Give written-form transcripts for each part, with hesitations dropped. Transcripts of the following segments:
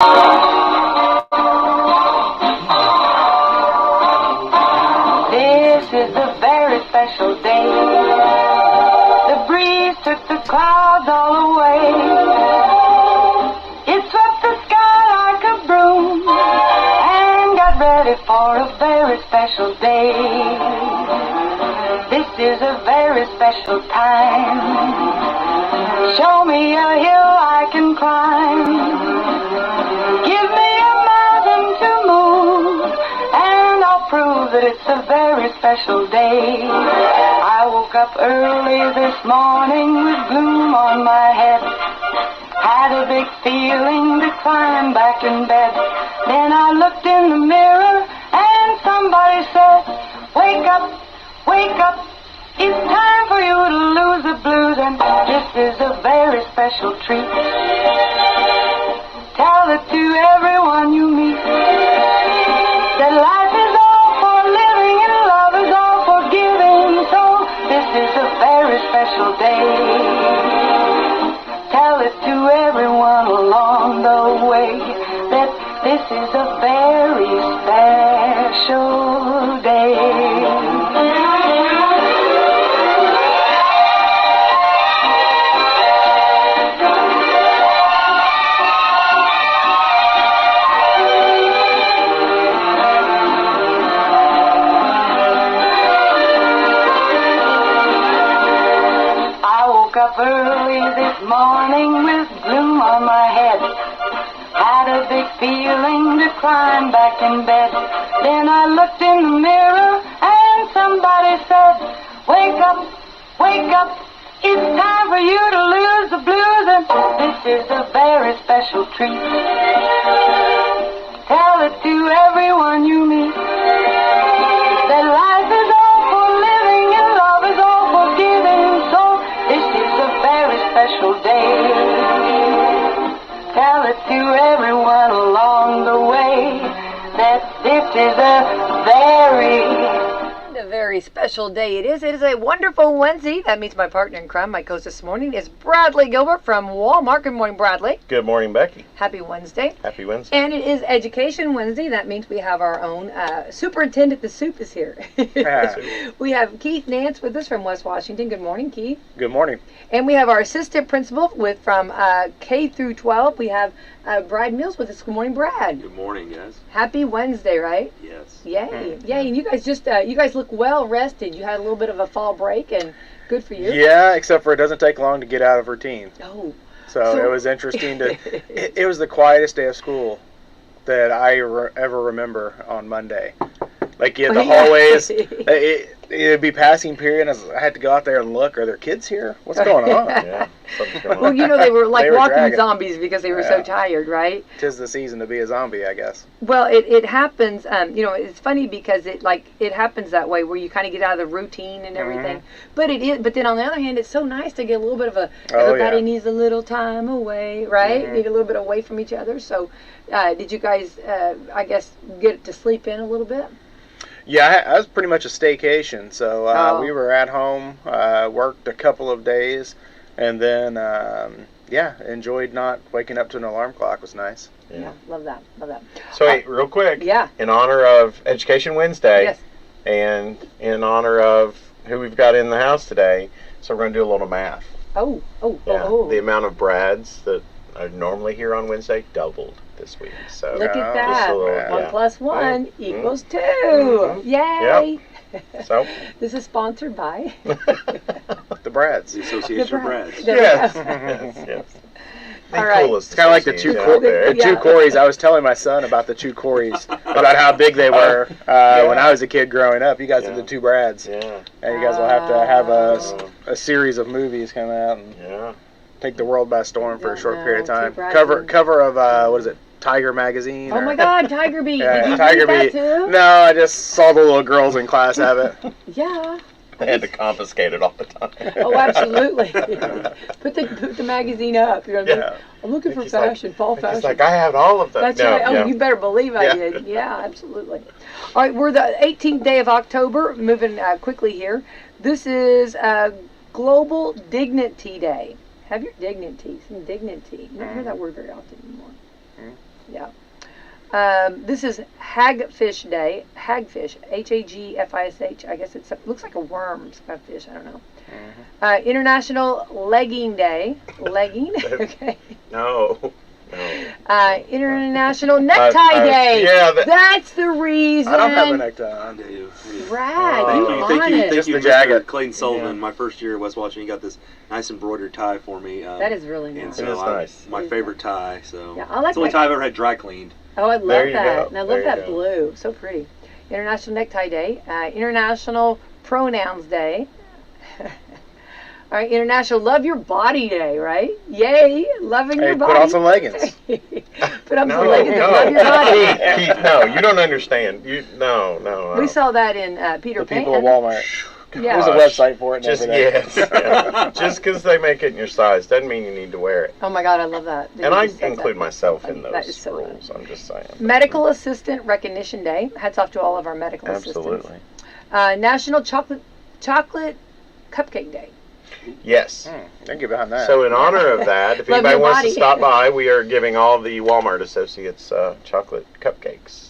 This is a very special day. The breeze took the clouds all away. It swept the sky like a broom and got ready for a very special day. This is a very special time. Show me a hill I can climb. Give me a mountain to move, and I'll prove that it's a very special day. I woke up early this morning with gloom on my head. Had a big feeling to climb back in bed. Then I looked in the mirror and somebody said, wake up, wake up. It's time for you to lose the blues, and this is a very special treat. Tell it to everyone you meet, that life is all for living and love is all for giving. So this is a very special day. Tell it to everyone along the way that this is a very special day. Up early this morning with gloom on my head. Had a big feeling to climb back in bed. Then I looked in the mirror and somebody said, wake up, wake up. It's time for you to lose the blues, and this is a very special treat. Tell it to everyone you meet, that life is all for living and love is all for giving. So this is a very special day. Tell it to everyone along the way that this is a very special day it is. It is a wonderful Wednesday. That means my partner in crime, my co-host this morning, is Bradley Gilbert from Walmart. Good morning, Bradley. Good morning, Becky. Happy Wednesday. Happy Wednesday. And it is Education Wednesday. That means we have our own Superintendent the Soup is here. We have Keith Nance with us from West Washington. Good morning, Keith. Good morning. And we have our assistant principal from K through 12. We have Brad Mills with us. Good morning, Brad. Good morning, guys. Happy Wednesday, right? Yes. Yay. Yay. And you guys look well rested. You had a little bit of a fall break, and good for you. Yeah, except for it doesn't take long to get out of routine. Oh. So it was interesting to. It was the quietest day of school that I ever remember on Monday. Like you had the hallways. It'd be passing period. I had to go out there and look. Are there kids here? What's going on? Yeah, something's going on. Well, you know, they were like They were walking dragging. zombies because they were so tired, right? 'Tis the season to be a zombie, I guess. Well, it happens. You know, it's funny because it happens that way where you kind of get out of the routine and everything. But it is. But then on the other hand, it's so nice to get a little bit of a. Everybody needs a little time away, right? Need a little bit away from each other. So, did you guys, I guess, get to sleep in a little bit? Yeah, I was pretty much a staycation. So we were at home, worked a couple of days, and then enjoyed not waking up to an alarm clock. Was nice. Yeah, love that. So, hey, real quick. Yeah. In honor of Education Wednesday, Yes. and in honor of who we've got in the house today, so we're going to do a little math. Oh. The amount of Brads that are normally here on Wednesday doubled this week. So Look at just that. a little, 1 plus 1 equals 2. Yay. Yep. So This is sponsored by The Brads. The Association of Brads. yes. All right. It's kind of like the two Yeah. Corys. I was telling my son about the two Corys, about how big they were when I was a kid growing up. You guys are the two Brads. Yeah. And you guys will have to have a series of movies come out and take the world by storm for a short period of time. Cover of what is it? Tiger magazine. Oh my God, Tiger Beat. Yeah, Did you Tiger read that Beat. too? No, I just saw the little girls in class have it. Yeah. They had to confiscate it all the time. Oh, absolutely. Put the magazine up. You know what I mean? I'm looking for fashion, fall fashion. It's like, I have all of them. That's right. Oh, you better believe I did. Yeah, absolutely. All right, we're the 18th day of October. Moving quickly here. This is Global Dignity Day. Have your dignity. Some dignity. You don't hear that word very often anymore. Yeah. This is Hagfish Day. Hagfish, Hagfish. I guess it looks like a worm, some kind of fish. I don't know. International Legging Day. Legging. Okay. No. International Necktie Day. Yeah, that's the reason. I don't have a necktie on. Brad, Thank you, Just the Mr. jacket. Clayton Sullivan. Yeah. My first year at West Washington, he got this nice embroidered tie for me. That is really nice. And so It is nice. My favorite tie. So Yeah, I like it's the only that. tie I've ever had dry cleaned. Oh, I love There you that. go. And I love There you that go. blue. So pretty. International Necktie Day. International Pronouns Day. All right, International Love Your Body Day, right? Yay, loving your body. Put on some leggings. Put on some leggings and love your body. Keith, no, you don't understand. No. We saw that in Peter The Pan. people at Walmart. Yeah. There's a website for it. And Just everything. yes. Just because they make it in your size doesn't mean you need to wear it. Oh my God, I love that. And I just said include that. myself in That those is so rules. I'm just saying. Medical Assistant Recognition Day. Hats off to all of our medical Absolutely. assistants. National Chocolate Cupcake Day. Yes. I can get behind that. So in honor of that, if Love anybody your wants body. to stop by, we are giving all the Walmart associates chocolate cupcakes.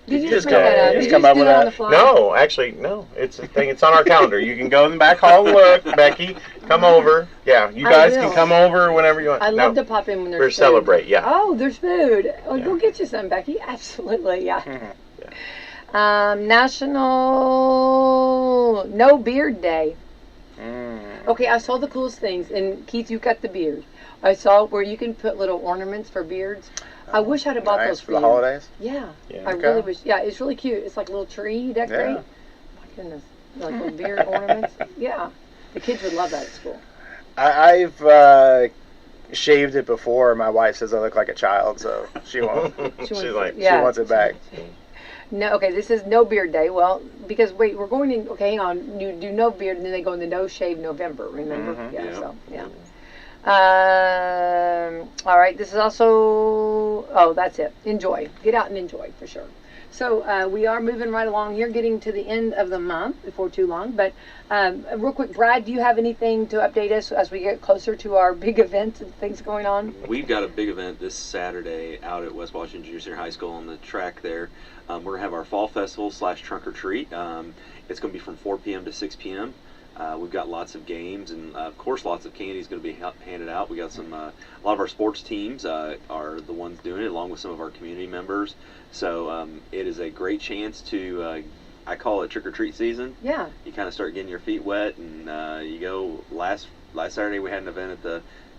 Did you just just make that go- up? just Did you come just up do with that on that? the fly? No, actually, no. It's a thing. It's on our calendar. You can go in the back hall and look. Becky, come over. Yeah, you I guys will. can come over whenever you want. I No, love to pop in when there's we're food. celebrate, yeah. Oh, there's food. Oh, Yeah. go get you some, Becky. Absolutely, yeah. Mm-hmm. National No Beard Day. Mm. Okay, I saw the coolest things, and Keith, you got the beard. I saw where you can put little ornaments for beards. I wish I'd have bought Nice those for for the you. holidays. Yeah, Yeah. I Okay. really wish. Yeah, it's really cute. It's like a little tree you decorate. Yeah. My goodness, like little beard ornaments. Yeah, the kids would love that at school. I've shaved it before. My wife says I look like a child, so she won't. She's wants like, it. Yeah. She wants it back. No, okay, this is No Beard Day. Well, because wait, we're going in. Okay, hang on. You do no beard, and then they go into No Shave November. Remember? Mhm. Yeah. Yeah. So yeah. All right. This is also. Oh, that's it. Enjoy. Get out and enjoy for sure. So we are moving right along here, getting to the end of the month before too long. But real quick, Brad, do you have anything to update us as we get closer to our big events and things going on? We've got a big event this Saturday out at West Washington Junior Senior High School on the track there. We're going to have our fall festival / trunk or treat. It's going to be from 4 p.m. to 6 p.m. We've got lots of games and, of course, lots of candy is going to be handed out. We got some a lot of our sports teams are the ones doing it, along with some of our community members. So it is a great chance to, I call it trick or treat season. Yeah. You kind of start getting your feet wet, and you go. Last Saturday we had an event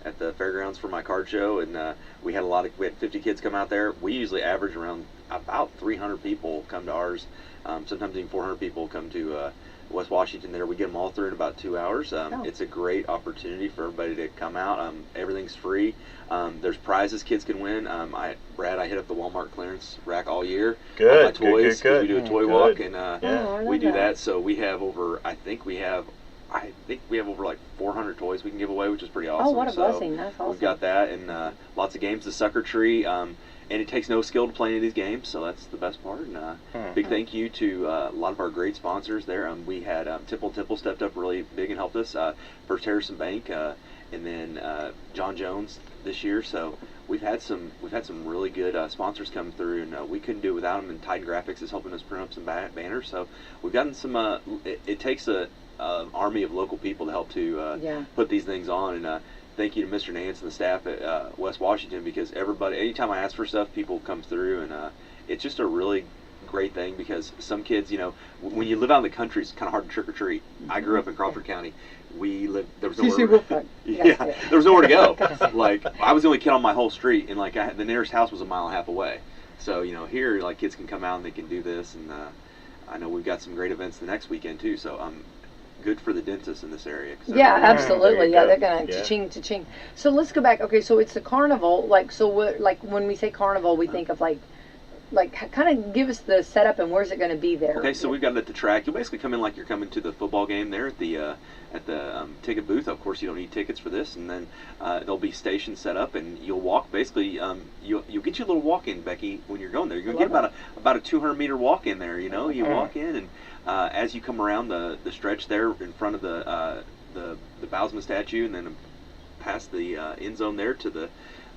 at the fairgrounds for my card show, and we had 50 kids come out there. We usually average around about 300 people come to ours. Sometimes even 400 people come to West Washington there. We get them all through in about 2 hours. It's a great opportunity for everybody to come out. Everything's free. There's prizes kids can win. Brad, I hit up the Walmart clearance rack all year. Good, All my good, toys, 'cause good, we do a toy good. walk, and Oh, I we love do that. So we have over, I think we have over like 400 toys we can give away, which is pretty awesome. Oh, what a So blessing. That's awesome. we've got that, and lots of games. The Sucker Tree, and it takes no skill to play any of these games, so that's the best part. And big thank you to a lot of our great sponsors there. We had Tipple stepped up really big and helped us. First Harrison Bank, and then John Jones this year. So we've had some really good sponsors come through, and we couldn't do it without them. And Titan Graphics is helping us print up some banners. So we've gotten some. It takes a army of local people to help to put these things on. And thank you to Mr. Nance and the staff at West Washington, because everybody, anytime I ask for stuff, people come through, and it's just a really great thing, because some kids, when you live out in the country, it's kind of hard to trick or treat. I grew up in Crawford County. There was nowhere. There was nowhere to go. Like, I was the only kid on my whole street, and the nearest house was a mile and a half away. So here, kids can come out and they can do this, and I know we've got some great events the next weekend too. So good for the dentists in this area. Yeah, absolutely. Yeah, go. they're gonna cha-ching. So let's go back. Okay, so it's the carnival. When we say carnival, we think of kind of give us the setup and where's it going to be there. Okay, so we've got it at the track. You'll basically come in like you're coming to the football game there at the ticket booth. Of course, you don't need tickets for this, and then there'll be stations set up, and you'll walk. Basically, you'll get you a little walk-in, Becky, when you're going there. You're going to get about a 200-meter walk in there. You walk in, and as you come around the stretch there in front of the Bowsman statue, and then past the end zone there to the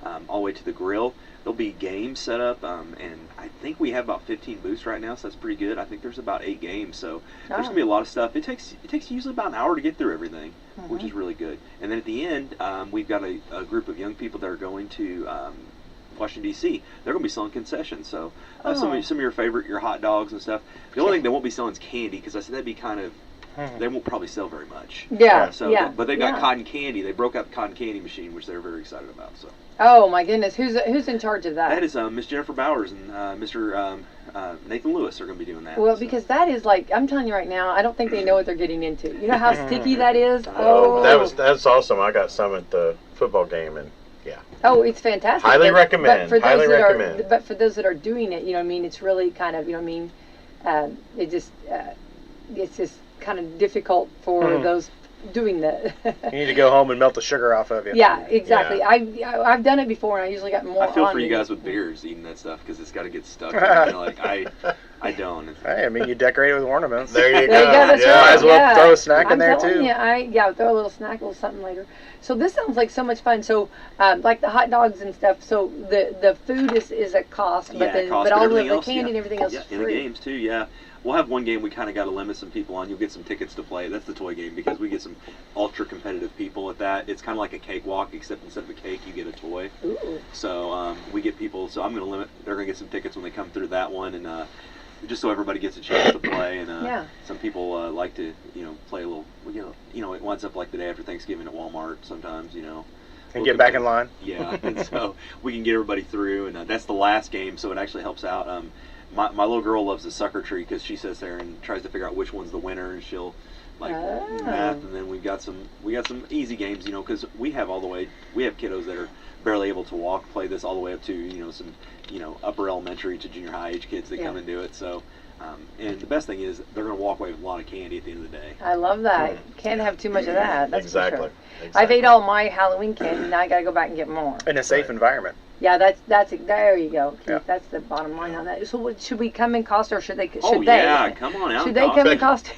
all the way to the grill. There'll be games set up, and I think we have about 15 booths right now, so that's pretty good. I think there's about 8 games, so there's gonna be a lot of stuff. It takes usually about an hour to get through everything, which is really good. And then at the end, we've got a group of young people that are going to Washington D.C. They're going to be selling concessions, so some of your favorite, your hot dogs and stuff. The only thing they won't be selling is candy, because I said that'd be kind of, they won't probably sell very much. Yeah. But they've got cotton candy. They broke out the cotton candy machine, which they're very excited about. So. Oh my goodness, who's in charge of that? That is Miss Jennifer Bowers and Mr. Nathan Lewis are going to be doing that. Well, because that is like, I'm telling you right now, I don't think they know what they're getting into. You know how sticky that is? Oh, that's awesome. I got some at the football game, and yeah. Oh, it's fantastic. Highly recommend. Highly recommend. But for those that are doing it, you know what I mean, it's really kind of, you know what I mean, it's just kind of difficult for those doing that. You need to go home and melt the sugar off of you. Yeah, exactly. Yeah. I've done it before, and I usually got more. I feel on for you me. guys with beers eating that stuff, because it's got to get stuck. Like I don't. Hey, I mean, you decorate it with ornaments. There you go. There you go, that's right. Might as well throw a snack in there too. Yeah, throw a little snack, a little something later. So this sounds like so much fun. So like the hot dogs and stuff. So the food is a cost, but all of the candy and everything else is free. And the games too. Yeah. We'll have one game we kind of got to limit some people on. You'll get some tickets to play. That's the toy game, because we get some ultra competitive people at that. It's kind of like a cakewalk, except instead of a cake, you get a toy. Ooh. So we get people. So I'm going to limit. They're going to get some tickets when they come through that one, and just so everybody gets a chance to play. And some people like to, play a little. It winds up like the day after Thanksgiving at Walmart sometimes. And get back in line. Yeah, and so we can get everybody through, and that's the last game, so it actually helps out. My little girl loves the sucker tree, because she sits there and tries to figure out which one's the winner, and she'll math. And then we got some easy games, because we have kiddos that are barely able to walk, play this all the way up to some upper elementary to junior high age kids that come and do it. So and the best thing is they're going to walk away with a lot of candy at the end of the day. I love that. Can't have too much of that. That's exactly. For sure. I've ate all my Halloween candy. Now I got to go back and get more. In a safe environment. Yeah, that's there you go, Keith. Yeah. That's the bottom line on that. So should we come in costume, or should they? Should yeah, come on out. Should they come in costume?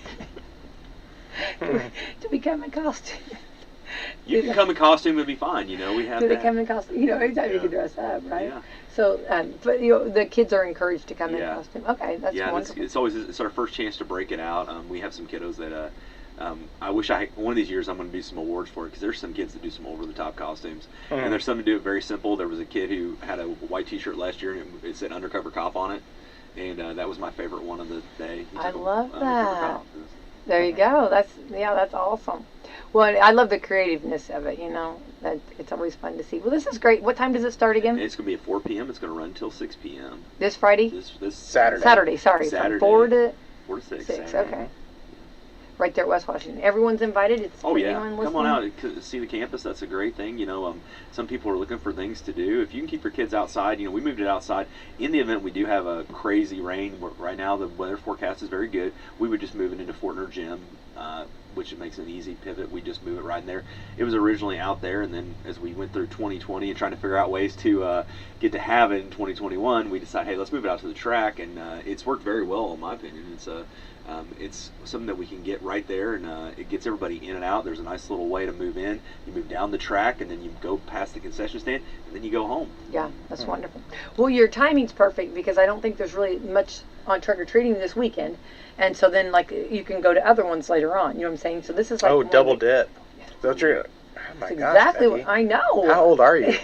Do we come in costume? You can come in costume and be fine. We have. Do they come in costume? Anytime you can dress up, right? Yeah. So, but the kids are encouraged to come in costume. Okay, that's wonderful. It's our first chance to break it out. We have some kiddos that. I wish one of these years I'm going to do some awards for it, because there's some kids that do some over-the-top costumes, and there's some to do it very simple. There was a kid who had a white T-shirt last year, and it said "Undercover Cop" on it, and that was my favorite one of the day. I love that. There you go. That's awesome. Well, I love the creativeness of it. That it's always fun to see. Well, this is great. What time does it start again? It's going to be at 4 p.m. It's going to run until 6 p.m. This Friday? This Saturday. Sorry, Saturday. From 4 to 6. Okay. Right there at West Washington. Everyone's invited. It's come listening. on out to see the campus. That's a great thing. Some people are looking for things to do. If you can keep your kids outside, we moved it outside. In the event we do have a crazy rain, right now the weather forecast is very good. We would just move it into Fortner Gym, which makes an easy pivot. We just move it right in there. It was originally out there, and then as we went through 2020 and trying to figure out ways to get to have it in 2021, we decided, hey, let's move it out to the track, and it's worked very well in my opinion. It's something that we can get right there, and it gets everybody in and out. There's a nice little way to move in. You move down the track, and then you go past the concession stand, and then you go home. Yeah, that's wonderful. Well, your timing's perfect, because I don't think there's really much on trick-or-treating this weekend, and so then you can go to other ones later on. You know what I'm saying? So this is like double dip. That's true. Oh my gosh, exactly Becky. what I know. How old are you?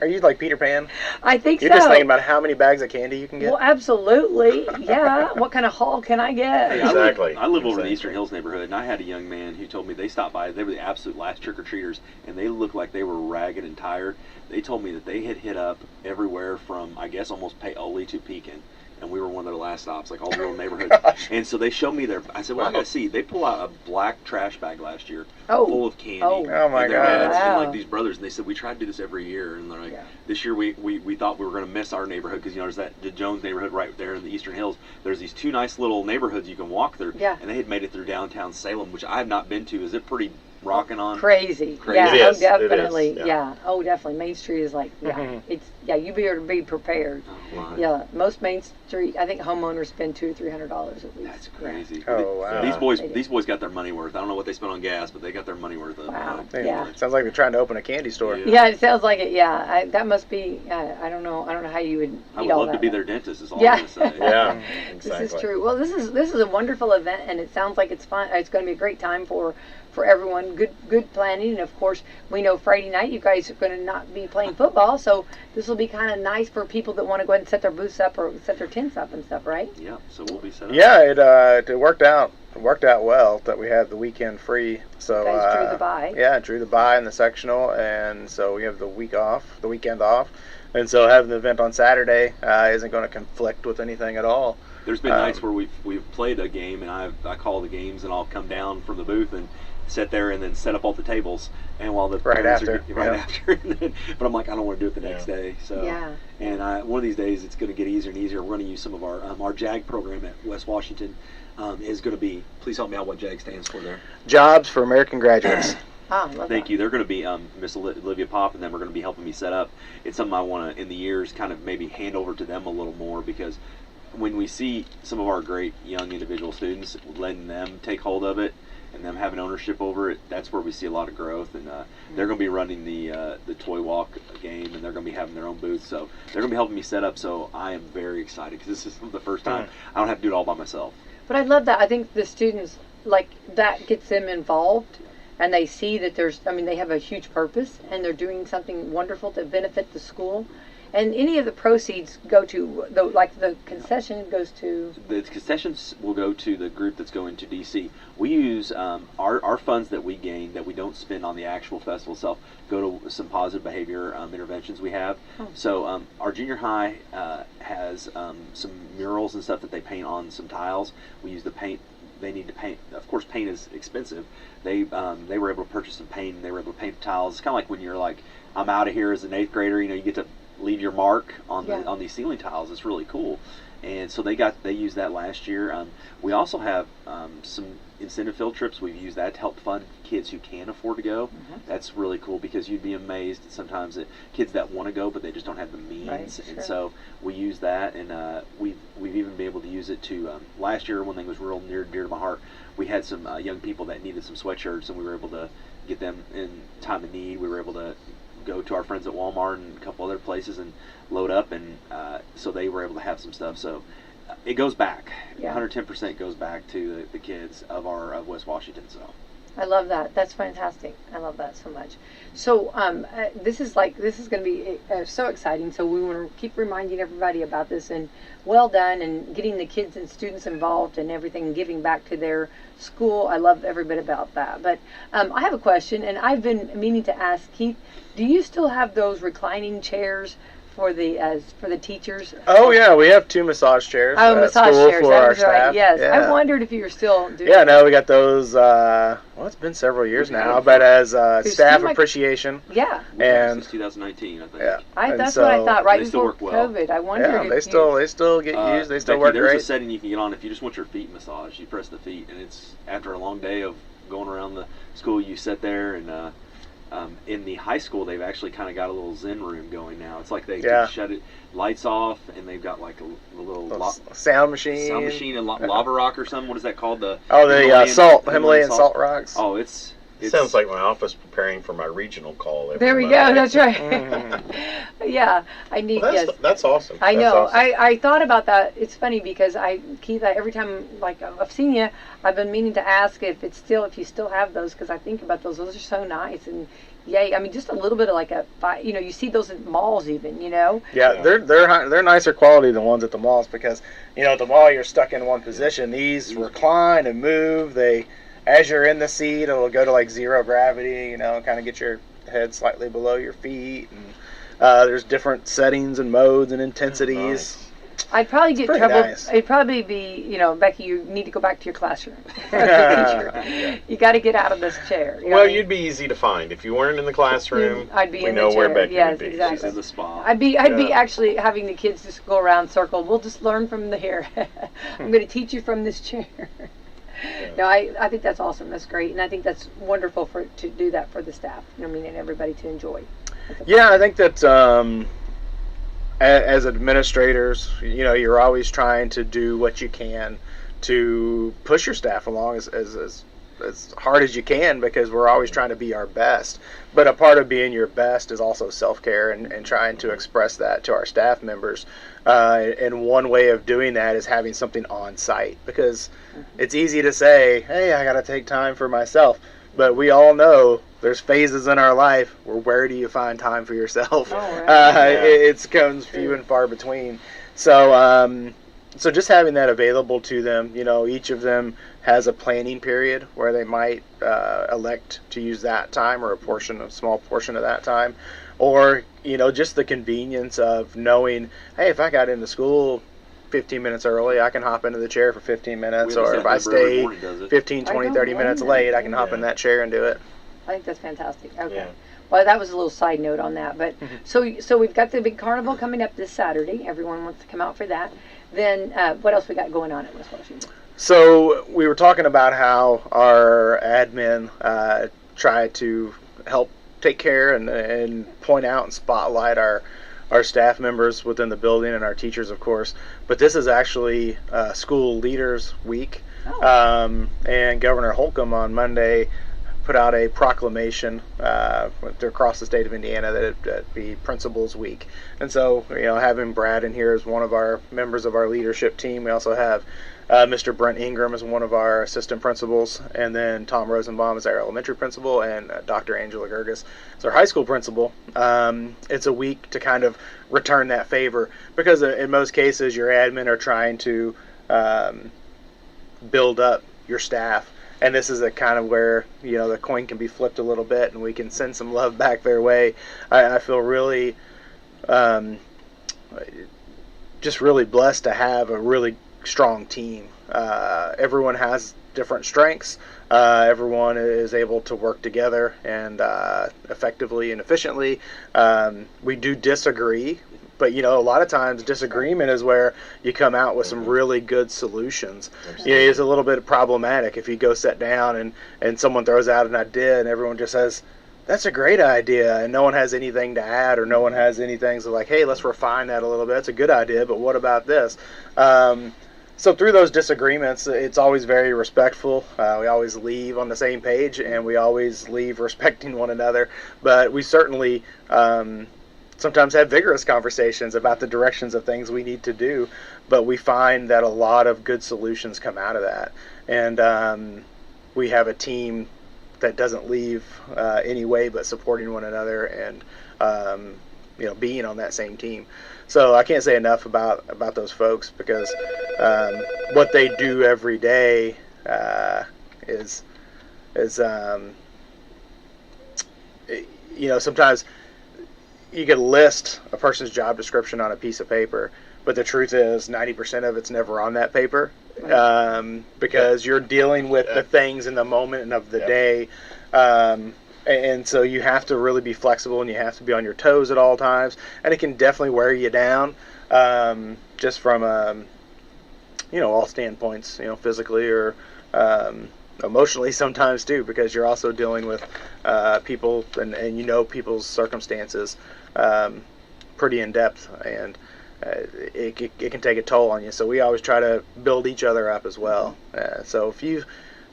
Are you like Peter Pan? I think You're just thinking about how many bags of candy you can get? Well, absolutely. Yeah. What kind of haul can I get? Hey, Exactly. I live over in the Eastern Hills neighborhood, and I had a young man who told me they stopped by. They were the absolute last trick-or-treaters, and they looked like they were ragged and tired. They told me that they had hit up everywhere from, I guess, almost Paoli to Pekin. And we were one of their last stops, like all the little neighborhoods. And so they showed me I said, well, I got to see. They pull out a black trash bag last year full of candy. Oh my God. And like these brothers, and they said, we try to do this every year. And they're like, this year we thought we were going to miss our neighborhood, because, there's the Jones neighborhood right there in the Eastern Hills. There's these two nice little neighborhoods you can walk through. Yeah. And they had made it through downtown Salem, which I have not been to. Is it pretty rocking on. Crazy. Crazy. Yeah, It is. definitely. It is, yeah. Oh, definitely. Main Street is like, you better be prepared. Oh, my. Yeah, most Main Street, I think homeowners spend $200 to $300 at least. That's crazy. Oh, wow. These boys got their money worth. I don't know what they spent on gas, but they got their money worth. Wow. Yeah. Sounds like they're trying to open a candy store. Yeah, it sounds like it. Yeah, that must be. I don't know. I don't know how you would eat I would all love that to be up. their dentist. Is all Yeah. I'm gonna say. Yeah, This exactly. is true. Well, this is a wonderful event, and it sounds like it's fun. It's going to be a great time for everyone. Good planning, and of course, we know Friday night you guys are going to not be playing football, so this will be kind of nice for people that want to go ahead and set their booths up or set their tents up and stuff, right? Yeah. So we'll be set up. Yeah, it worked out. It worked out well that we had the weekend free. So You guys drew the bye. Yeah, drew the bye in the sectional, and so we have the weekend off, and so having the event on Saturday isn't going to conflict with anything at all. There's been nights where we've played a game, and I call the games, and I'll come down from the booth and sit there and then set up all the tables, and while the parents after, after, and then, but I'm like, I don't want to do it the next day. So Yeah. and one of these days it's going to get easier and easier. We're going to use some of our JAG program at West Washington. Is going to be, please help me out what JAG stands for there. Jobs for American Graduates. Love Thank that. you. They're going to be Miss Olivia Pop, and then we're going to be helping me set up. It's something I want to, in the years, kind of maybe hand over to them a little more, because when we see some of our great young individual students, letting them take hold of it and them having ownership over it, that's where we see a lot of growth. And they're going to be running the toy walk game, and they're going to be having their own booth. So they're going to be helping me set up. So I am very excited, because this is the first time I don't have to do it all by myself. But I love that. I think the students, like, that gets them involved, and they see that they have a huge purpose, and they're doing something wonderful to benefit the school. And any of the proceeds go to, the concession goes to... The concessions will go to the group that's going to DC. We use our funds that we gain, that we don't spend on the actual festival itself, go to some positive behavior interventions we have. Oh. So our junior high has some murals and stuff that they paint on some tiles. We use the paint. They need to paint. Of course, paint is expensive. They were able to purchase some paint, and they were able to paint the tiles. It's kind of like when you're like, I'm out of here as an 8th grader. You get to leave your mark on on these ceiling tiles. It's really cool. And so they used that last year. We also have some incentive field trips. We've used that to help fund kids who can afford to go. Mm-hmm. That's really cool, because you'd be amazed sometimes at kids that want to go but they just don't have the means. Right, and sure. so we use that, and we've even been able to use it to last year. One thing was real dear to my heart. We had some young people that needed some sweatshirts, and we were able to get them in time of need. We were able to go to our friends at Walmart and a couple other places and load up, and so they were able to have some stuff. So it goes back. 110% goes back to the kids of our West Washington. So I love that. That's fantastic. I love that so much. So this is going to be so exciting. So we want to keep reminding everybody about this, and well done, and getting the kids and students involved and everything, and giving back to their school. I love every bit about that. But I have a question, and I've been meaning to ask Keith, do you still have those reclining chairs for the teachers? Oh yeah, we have 2 massage chairs. Oh, at massage school chairs. for That our was right. staff. Yes, Yeah. I wondered if you were still doing. Yeah, no, we got those. It's been several years now, but as staff seem like- appreciation. Yeah. And since 2019, I think. yeah, and That's what I so- thought. Right They still before work well. COVID, I wondered. Yeah, if they still get used. They still Becky, work there's great. a setting you can get on if you just want your feet massaged. You press the feet, and it's after a long day of going around the school. You sit there, and in the high school, they've actually kind of got a little Zen room going now. It's like they can shut it, lights off, and they've got like a little sound machine. sound machine and lava rock or something. What is that called? The Himalayan salt rocks. Oh, it's Sounds like my office preparing for my regional call. There we go. Monday. That's right. Mm-hmm. Yeah, I need. Well, that's awesome. I That's know. awesome. I thought about that. It's funny because Keith, every time I've seen you, I've been meaning to ask if you still have those, because I think about those. Those are so nice, and yay! I mean, just a little bit of you see those at malls even. Yeah, they're nicer quality than ones at the malls, because at the mall you're stuck in one position. These recline and move. As you're in the seat, it'll go to like 0 gravity. Kind of get your head slightly below your feet, and there's different settings and modes and intensities. Nice. I'd probably get pretty trouble. nice. It'd probably be, Becky, you need to go back to your classroom. You got to get out of this chair. Well, you'd be easy to find if you weren't in the classroom. I'd be we in know the where chair. Becky Yes, would be. exactly. She's in the spa. I'd be actually having the kids just go around circle. We'll just learn from here. I'm going to teach you from this chair. No, I think that's awesome. That's great, and I think that's wonderful to do that for the staff. I mean, and everybody to enjoy. Yeah, I think that as administrators, you're always trying to do what you can to push your staff along as hard as you can, because we're always trying to be our best. But a part of being your best is also self-care and trying to express that to our staff members. And one way of doing that is having something on site, because it's easy to say, hey, I got to take time for myself. But we all know there's phases in our life where do you find time for yourself? Oh, right. It comes few and far between. So just having that available to them, each of them has a planning period where they might elect to use that time, or a small portion of that time, or just the convenience of knowing, hey, if I got into school 15 minutes early, I can hop into the chair for 15 minutes, or if I stay 15, 20, 30 minutes late, I can hop in that chair and do it. I think that's fantastic. Okay. Yeah. Well, that was a little side note on that, but so we've got the big carnival coming up this Saturday. Everyone wants to come out for that. Then what else we got going on at West Washington? So we were talking about how our admin try to help take care and point out and spotlight our staff members within the building, and our teachers, of course. But this is actually School Leaders Week. And Governor Holcomb on Monday put out a proclamation across the state of Indiana that it'd be Principals Week. And so, having Brad in here as one of our members of our leadership team, we also have Mr. Brent Ingram as one of our assistant principals, and then Tom Rosenbaum is our elementary principal, and Dr. Angela Gerges is our high school principal. It's a week to kind of return that favor, because in most cases your admin are trying to build up your staff, and this is a kind of where the coin can be flipped a little bit and we can send some love back their way. I feel really just really blessed to have a really strong team. Everyone has different strengths. Everyone is able to work together and effectively and efficiently. We do disagree, but a lot of times disagreement is where you come out with some really good solutions. It's a little bit problematic if you go sit down and someone throws out an idea and everyone just says, that's a great idea, and no one has anything to add, or no one has anything so like, hey, let's refine that a little bit. It's a good idea, but what about this? So through those disagreements, it's always very respectful. We always leave on the same page, and we always leave respecting one another. But we certainly sometimes have vigorous conversations about the directions of things we need to do. But we find that a lot of good solutions come out of that. And we have a team that doesn't leave any way but supporting one another and being on that same team. So I can't say enough about those folks, because what they do every day is sometimes you could list a person's job description on a piece of paper, but the truth is 90% of it's never on that paper, because you're dealing with the things in the moment and of the day. And so you have to really be flexible, and you have to be on your toes at all times. And it can definitely wear you down, just from all standpoints, physically or emotionally sometimes too, because you're also dealing with people and people's circumstances pretty in depth, and it can take a toll on you. So we always try to build each other up as well. So if you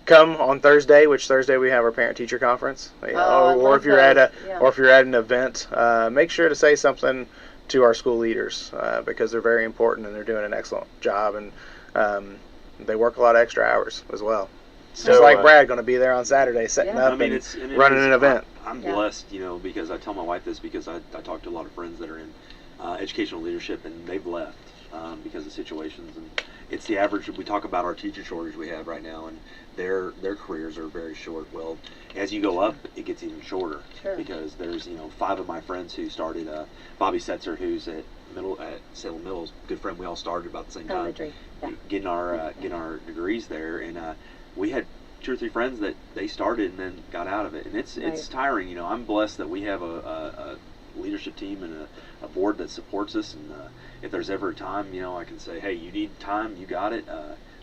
come on Thursday, which Thursday we have our parent-teacher conference, or if you're at an event, make sure to say something to our school leaders, because they're very important and they're doing an excellent job, and they work a lot of extra hours as well. So, just like Brad, going to be there on Saturday setting up and running an event. I'm blessed, because I tell my wife this, because I talk to a lot of friends that are in educational leadership, and they've left because of situations. And it's the average. We talk about our teacher shortage we have right now, and their careers are very short. Well, as you go up, it gets even shorter, because there's 5 of my friends who started. Bobby Setzer, who's at Salem Middle's good friend. We all started about the same time, getting our degrees there, and we had 2 or 3 friends that they started and then got out of it, and it's tiring. I'm blessed that we have a leadership team and a board that supports us, and if there's ever a time, I can say, hey, you need time, you got it.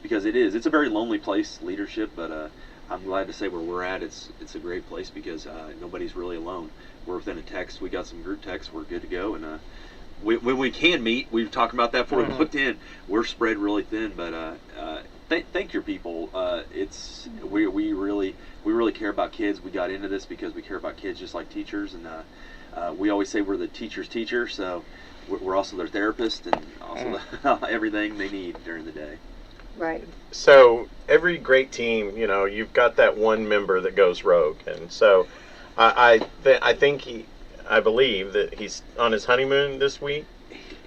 because it's a very lonely place, leadership, but I'm glad to say where we're at, it's a great place because nobody's really alone. We're within a text. We got some group texts. We're good to go, and when we can meet, we've talked about that before we booked in. We're spread really thin, but thank your people. We really care about kids. We got into this because we care about kids just like teachers, and we always say we're the teacher's teacher, so we're also their therapist and also everything they need during the day. Right. So every great team, you've got that one member that goes rogue, and so I believe that he's on his honeymoon this week.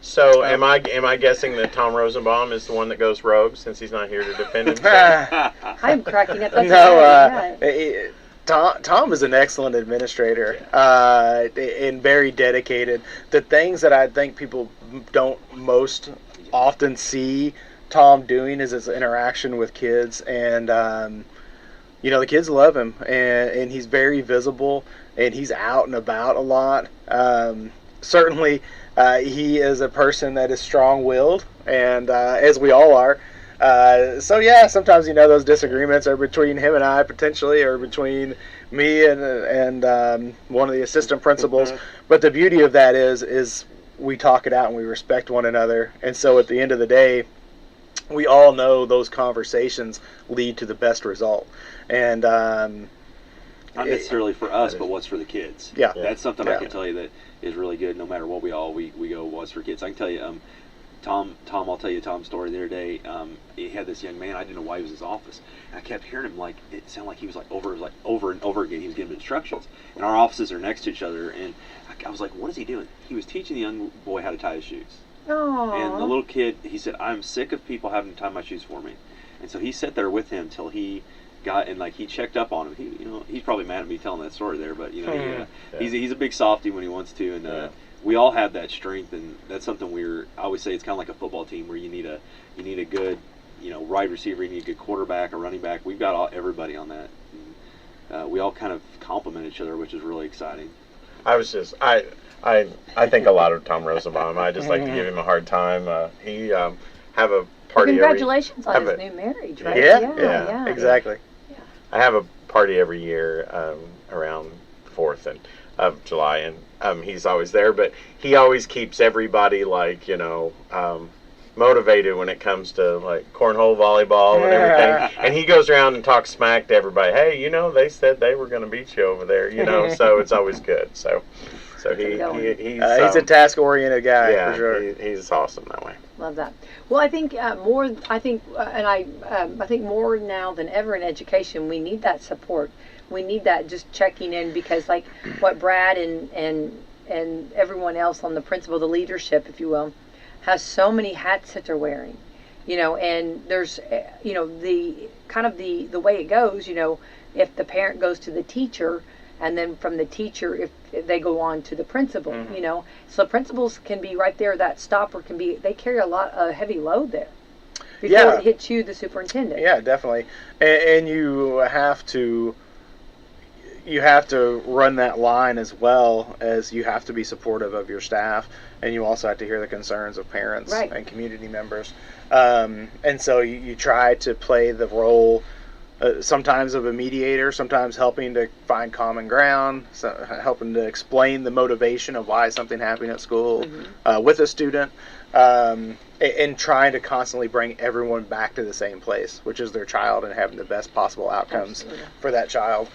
So am I guessing that Tom Rosenbaum is the one that goes rogue since he's not here to defend himself? I'm cracking up. Tom is an excellent administrator and very dedicated. The things that I think people don't most often see Tom doing is his interaction with kids, and the kids love him, and he's very visible, and he's out and about a lot. Certainly, he is a person that is strong-willed, and as we all are. So yeah, sometimes those disagreements are between him and I potentially, or between me and one of the assistant principals. But the beauty of that is we talk it out and we respect one another, and so at the end of the day, we all know those conversations lead to the best result. And not necessarily for us, but what's for the kids. Yeah. That's something I can tell you that is really good. No matter what we go, what's for kids. I can tell you, Tom, I'll tell you Tom's story the other day. He had this young man. I didn't know why he was in his office. And I kept hearing him it sounded like he was over and over again. He was giving instructions. And our offices are next to each other. And I was like, what is he doing? He was teaching the young boy how to tie his shoes. Aww. And the little kid, he said, I'm sick of people having to tie my shoes for me. And so he sat there with him till he got, and he checked up on him. He's probably mad at me telling that story there, but he's a big softy when he wants to, and we all have that strength, and that's something I always say it's kind of like a football team where you need a good, wide receiver, you need a good quarterback, a running back. We've got everybody on that. And, we all kind of complement each other, which is really exciting. I think a lot of Tom Rosenbaum. I just like to give him a hard time. He have a party. Congratulations on his new marriage, right? Yeah, exactly. Yeah. I have a party every year around the 4th of July, and he's always there. But he always keeps everybody motivated when it comes to cornhole, volleyball, and everything. And he goes around and talks smack to everybody. Hey, they said they were going to beat you over there. So it's always good. So he's a task-oriented guy, for sure. He's awesome that way. Love that. Well, I think I think more now than ever in education, we need that support. We need that just checking in, because what Brad and everyone else on the principal, the leadership, if you will, has so many hats that they're wearing, and there's, the kind of the way it goes, if the parent goes to the teacher, and then from the teacher, if they go on to the principal, so principals can be right there. That stopper they carry a heavy load there before it hits you, the superintendent. Yeah, definitely. And you have to run that line, as well as you have to be supportive of your staff, and you also have to hear the concerns of parents and community members. And so you try to play the role, sometimes of a mediator, sometimes helping to find common ground, helping to explain the motivation of why something happening at school with a student, and trying to constantly bring everyone back to the same place, which is their child, and having the best possible outcomes for that child.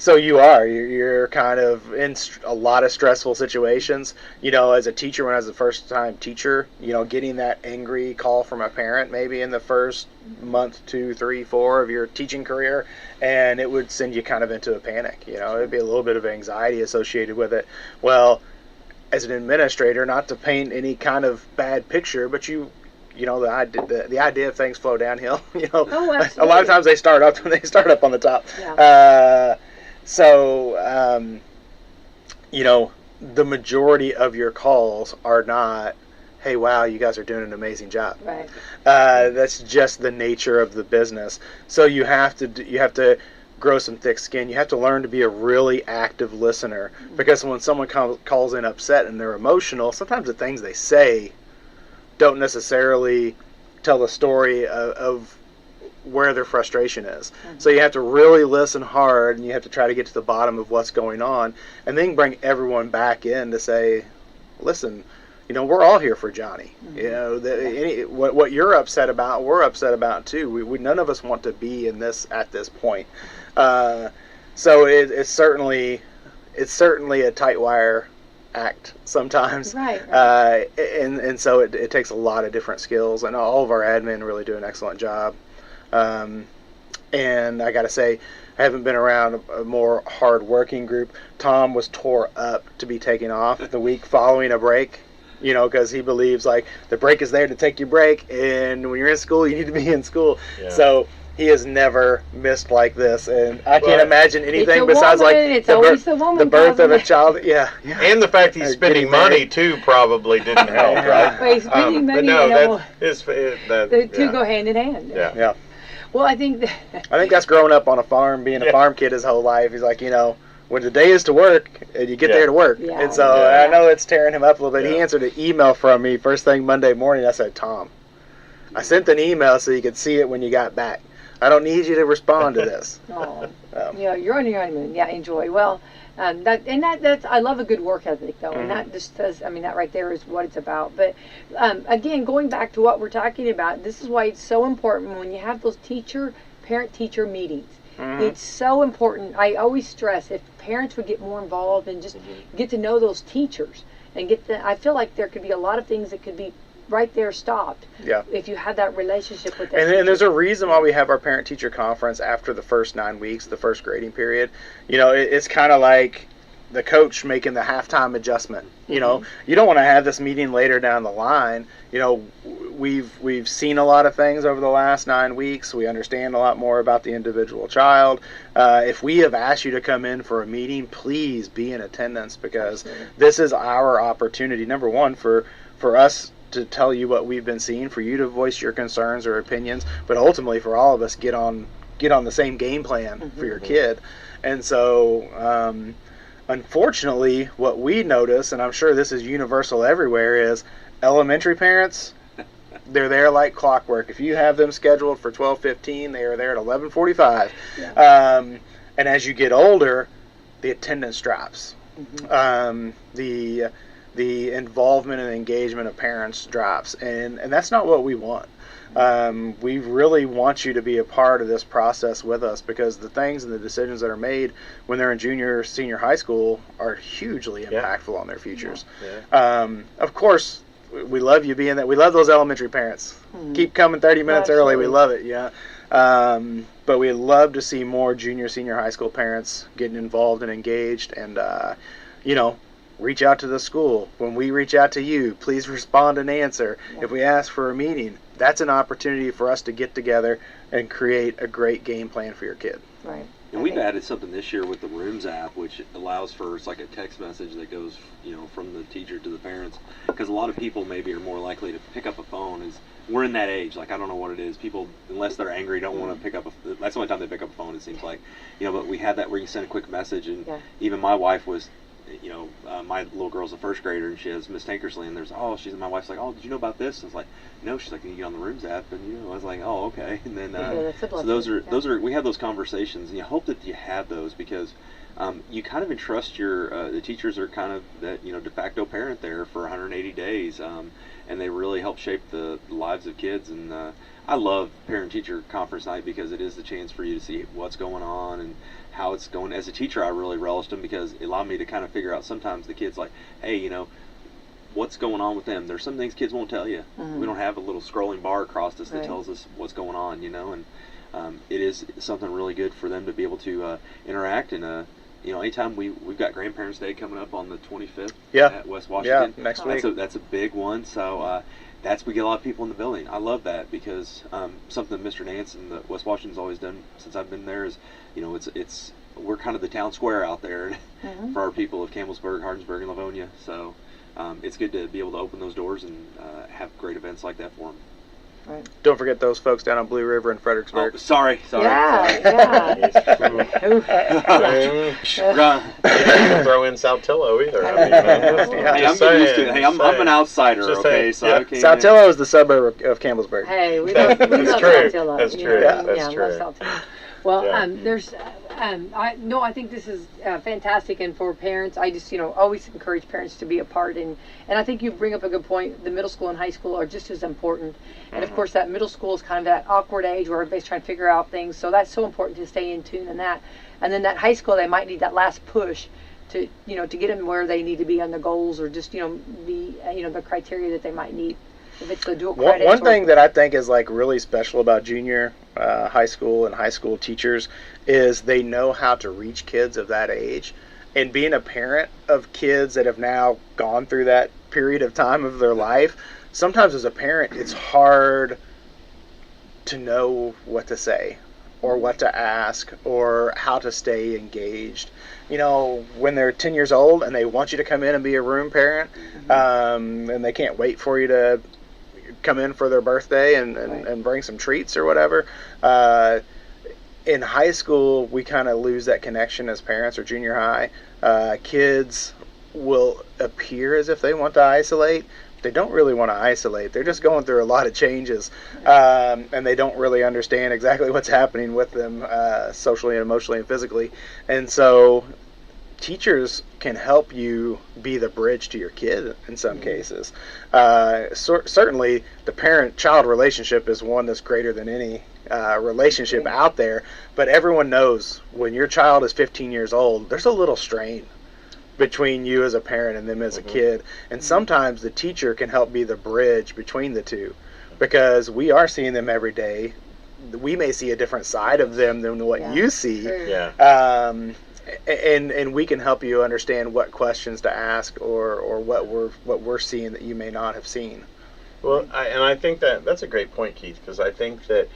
So you're kind of in a lot of stressful situations. As a teacher, when I was a first-time teacher, getting that angry call from a parent maybe in the first month, 2, 3, 4 of your teaching career, and it would send you kind of into a panic. It'd be a little bit of anxiety associated with it. Well, as an administrator, not to paint any kind of bad picture, but the idea of things flow downhill. A lot of times they start up on the top. Yeah. The majority of your calls are not, hey, wow, you guys are doing an amazing job. Right. That's just the nature of the business. So you have to grow some thick skin. You have to learn to be a really active listener, because when someone calls in upset and they're emotional, sometimes the things they say don't necessarily tell the story of where their frustration is. So you have to really listen hard, and you have to try to get to the bottom of what's going on, and then bring everyone back in to say, listen, we're all here for Johnny. What you're upset about, we're upset about too. We none of us want to be in this at this point. So it's certainly a tight wire act sometimes. Right. And so it takes a lot of different skills, and all of our admin really do an excellent job. And I got to say, I haven't been around a more hard-working group. Tom was tore up to be taken off the week following a break, because he believes like the break is there to take your break, and when you're in school, you need to be in school. Yeah. So he has never missed like this, and I can't imagine anything besides the birth of a child. Yeah. And the fact he's spending money too probably didn't help, right? Well, he's spending money. But no, the two go hand in hand. Yeah. Well, I think that's growing up on a farm, being a farm kid his whole life. He's like, when the day is to work, and you get there to work. Yeah. And so I know it's tearing him up a little bit. He answered an email from me first thing Monday morning. I said, Tom, I sent an email so you could see it when you got back. I don't need you to respond to this. You're on your honeymoon. Yeah, enjoy. Well, that's I love a good work ethic though, and that just says, that right there is what it's about. But again, going back to what we're talking about, this is why it's so important when you have those parent-teacher meetings. It's so important. I always stress if parents would get more involved and just get to know those teachers and I feel like there could be a lot of things that could be right there stopped. Yeah. If you had that relationship with them. And there's a reason why we have our parent-teacher conference after the first 9 weeks, the first grading period. It's kind of like the coach making the halftime adjustment. You don't want to have this meeting later down the line. We've seen a lot of things over the last 9 weeks. We understand a lot more about the individual child. If we have asked you to come in for a meeting, please be in attendance, because this is our opportunity, number one, for us to tell you what we've been seeing, for you to voice your concerns or opinions, but ultimately for all of us get on the same game plan for your kid. And so unfortunately, what we notice, and I'm sure this is universal everywhere, is elementary parents, they're there like clockwork. If you have them scheduled for 12:15, they are there at 11:45. And as you get older, the attendance drops. The involvement and engagement of parents drops, and that's not what we want. We really want you to be a part of this process with us, because the things and the decisions that are made when they're in junior or senior high school are hugely impactful on their futures. Of course, we love you being that. We love those elementary parents. Keep coming 30 minutes early. We love it. But we love to see more junior, senior high school parents getting involved and engaged, and reach out to the school. When we reach out to you, please respond and answer. If we ask for a meeting, that's an opportunity for us to get together and create a great game plan for your kid. Right. And we've added something this year with the Rooms app, which allows for, it's like a text message that goes, from the teacher to the parents. Because a lot of people maybe are more likely to pick up a phone. We're in that age. Like, I don't know what it is. People, unless they're angry, don't want to pick up that's the only time they pick up a phone, it seems like. But we had that where you can send a quick message, and even my wife was, my little girl's a first grader, and she has Miss Tankersley, and my wife's like, did you know about this? I was like, no. She's like, you get on the Rooms app, and I was like, oh, okay. And then so those are we have those conversations, and you hope that you have those, because you kind of entrust the teachers are kind of that de facto parent there for 180 days, and they really help shape the lives of kids. And I love parent-teacher conference night, because it is the chance for you to see what's going on and how it's going. As a teacher, I really relished them, because it allowed me to kind of figure out sometimes the kids like, hey, what's going on with them. There's some things kids won't tell you. We don't have a little scrolling bar across us that tells us what's going on, and it is something really good for them to be able to interact. And anytime we've got Grandparents' Day coming up on the 25th at West Washington. Yeah, next week. That's a big one. So we get a lot of people in the building. I love that, because something that Mr. Nance and the West Washington's always done since I've been there is, we're kind of the town square out there for our people of Campbellsburg, Hardinsburg, and Livonia. So it's good to be able to open those doors and have great events like that for them. Right. Don't forget those folks down on Blue River in Fredericksburg. Oh, sorry. Yeah, Run. Don't throw in Saltillo either. I mean, Hey, I'm getting used to it. Hey, I'm an outsider, Just okay? saying, So yeah. I can't. Saltillo is the suburb of Campbellsburg. Hey, we love That's true. Saltillo. That's you true. know, Yeah, that's yeah, true. love Saltillo. Well, Yeah. I think this is fantastic, and for parents, I just always encourage parents to be a part, and I think you bring up a good point. The middle school and high school are just as important, and of course that middle school is kind of that awkward age where everybody's trying to figure out things, so that's so important to stay in tune in that. And then that high school, they might need that last push to to get them where they need to be on the goals, or just be the criteria that they might need. If it's the dual credits. One thing that I think is like really special about junior high school and high school teachers is they know how to reach kids of that age. And being a parent of kids that have now gone through that period of time of their life, sometimes as a parent it's hard to know what to say or what to ask or how to stay engaged. When they're 10 years old and they want you to come in and be a room parent, and they can't wait for you to come in for their birthday and bring some treats or whatever. In high school, we kind of lose that connection as parents, or junior high. Kids will appear as if they want to isolate. They don't really want to isolate. They're just going through a lot of changes, and they don't really understand exactly what's happening with them socially and emotionally and physically. And so teachers can help you be the bridge to your kid in some cases. Certainly the parent-child relationship is one that's greater than any relationship out there, but everyone knows when your child is 15 years old, there's a little strain between you as a parent and them as a kid, and sometimes the teacher can help be the bridge between the two, because we are seeing them every day. We may see a different side of them than what you see. And we can help you understand what questions to ask or what we're seeing that you may not have seen. Well, I think that's a great point, Keith, because I think that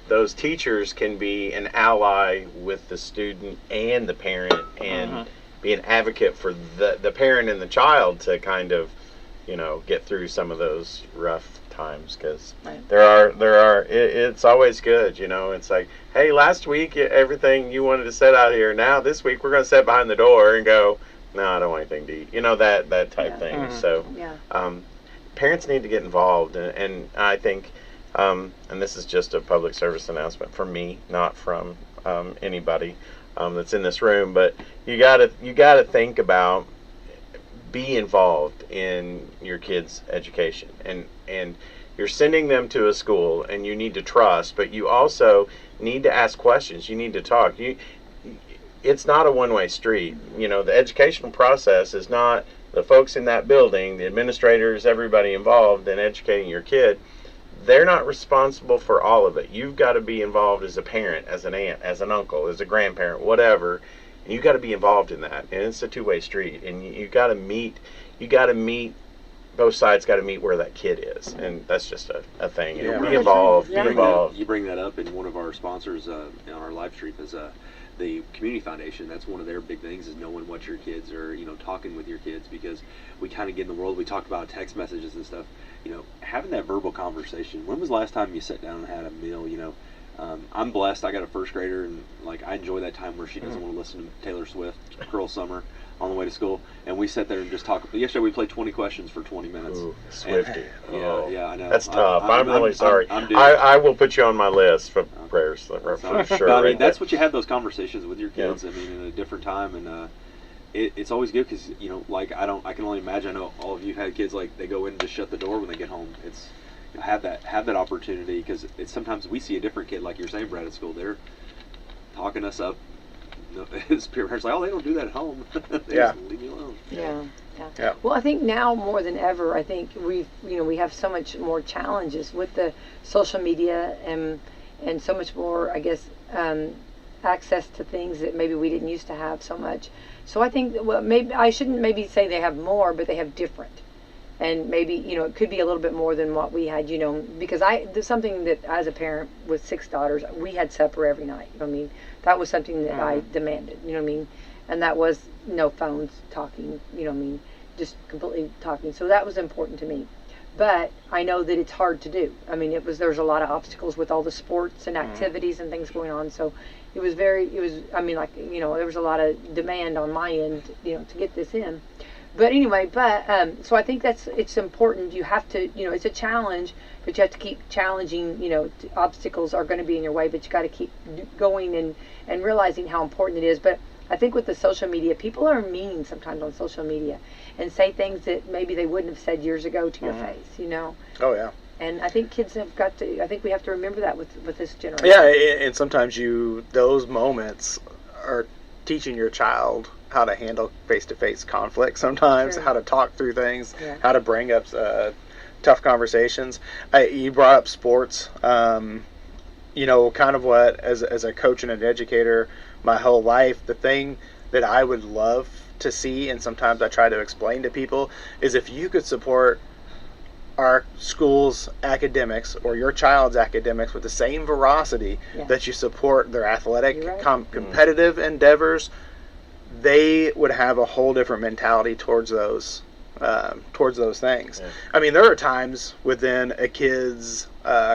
those teachers can be an ally with the student and the parent, and be an advocate for the parent and the child to kind of, get through some of those rough times, because it's always good. It's like, hey, last week everything you wanted to set out here, now this week we're going to sit behind the door and go, no, I don't want anything to eat, that type thing. So parents need to get involved, and I think and this is just a public service announcement from me, not from anybody that's in this room, but you gotta think about, be involved in your kids' education, and you're sending them to a school, and you need to trust, but you also need to ask questions. You need to talk. It's not a one-way street. The educational process is not the folks in that building, the administrators, everybody involved in educating your kid. They're not responsible for all of it. You've got to be involved as a parent, as an aunt, as an uncle, as a grandparent, whatever. And you've got to be involved in that. And it's a two-way street. And you got to meet. Both sides got to meet where that kid is. And that's just a thing. Be involved. Be involved. You bring that up, and one of our sponsors in our live stream is the Community Foundation. That's one of their big things, is knowing what your kids are, talking with your kids, because we kind of get in the world. We talk about text messages and stuff. Having that verbal conversation. When was the last time you sat down and had a meal? I'm blessed. I got a first grader, and I enjoy that time where she doesn't want to listen to Taylor Swift, Cruel Summer, on the way to school, and we sat there and just talked. Yesterday we played 20 questions for 20 minutes. Ooh, Swifty. Yeah, I know. That's tough. I'm really sorry. I'm I will put you on my list for prayers for sure. I mean, right that's there. what you have those conversations with your kids. I mean, in a different time, and it's always good, because I can only imagine. I know all of you have had kids, they go in and just shut the door when they get home. It's have that opportunity, because it's sometimes we see a different kid, like you're saying, Brad, at school. They're talking us up. His parents like, oh, they don't do that at home. They just leave me alone. Yeah. Well, I think now more than ever, I think we have so much more challenges with the social media and so much more, I guess, access to things that maybe we didn't used to have so much. So I think, maybe I shouldn't maybe say they have more, but they have different. And maybe, it could be a little bit more than what we had, because there's something that, as a parent with 6 daughters, we had supper every night. That was something that I demanded, and that was no phones talking, just completely talking. So that was important to me. but I know that it's hard to do. I mean, there's a lot of obstacles with all the sports and activities and things going on. So there was a lot of demand on my end, to get this in. But anyway, so I think it's important. You have to, it's a challenge, but you have to keep challenging. Obstacles are going to be in your way, but you got to keep going and realizing how important it is. But I think with the social media, people are mean sometimes on social media and say things that maybe they wouldn't have said years ago to your face, Oh, yeah. And I think kids I think we have to remember that with this generation. Yeah, and sometimes those moments are teaching your child how to handle face-to-face conflict sometimes, how to talk through things, how to bring up tough conversations. You brought up sports. Kind of what, as a coach and an educator my whole life, the thing that I would love to see, and sometimes I try to explain to people, is if you could support our school's academics or your child's academics with the same veracity that you support their athletic, competitive endeavors, they would have a whole different mentality towards those things. Yeah. I mean, there are times within a kid's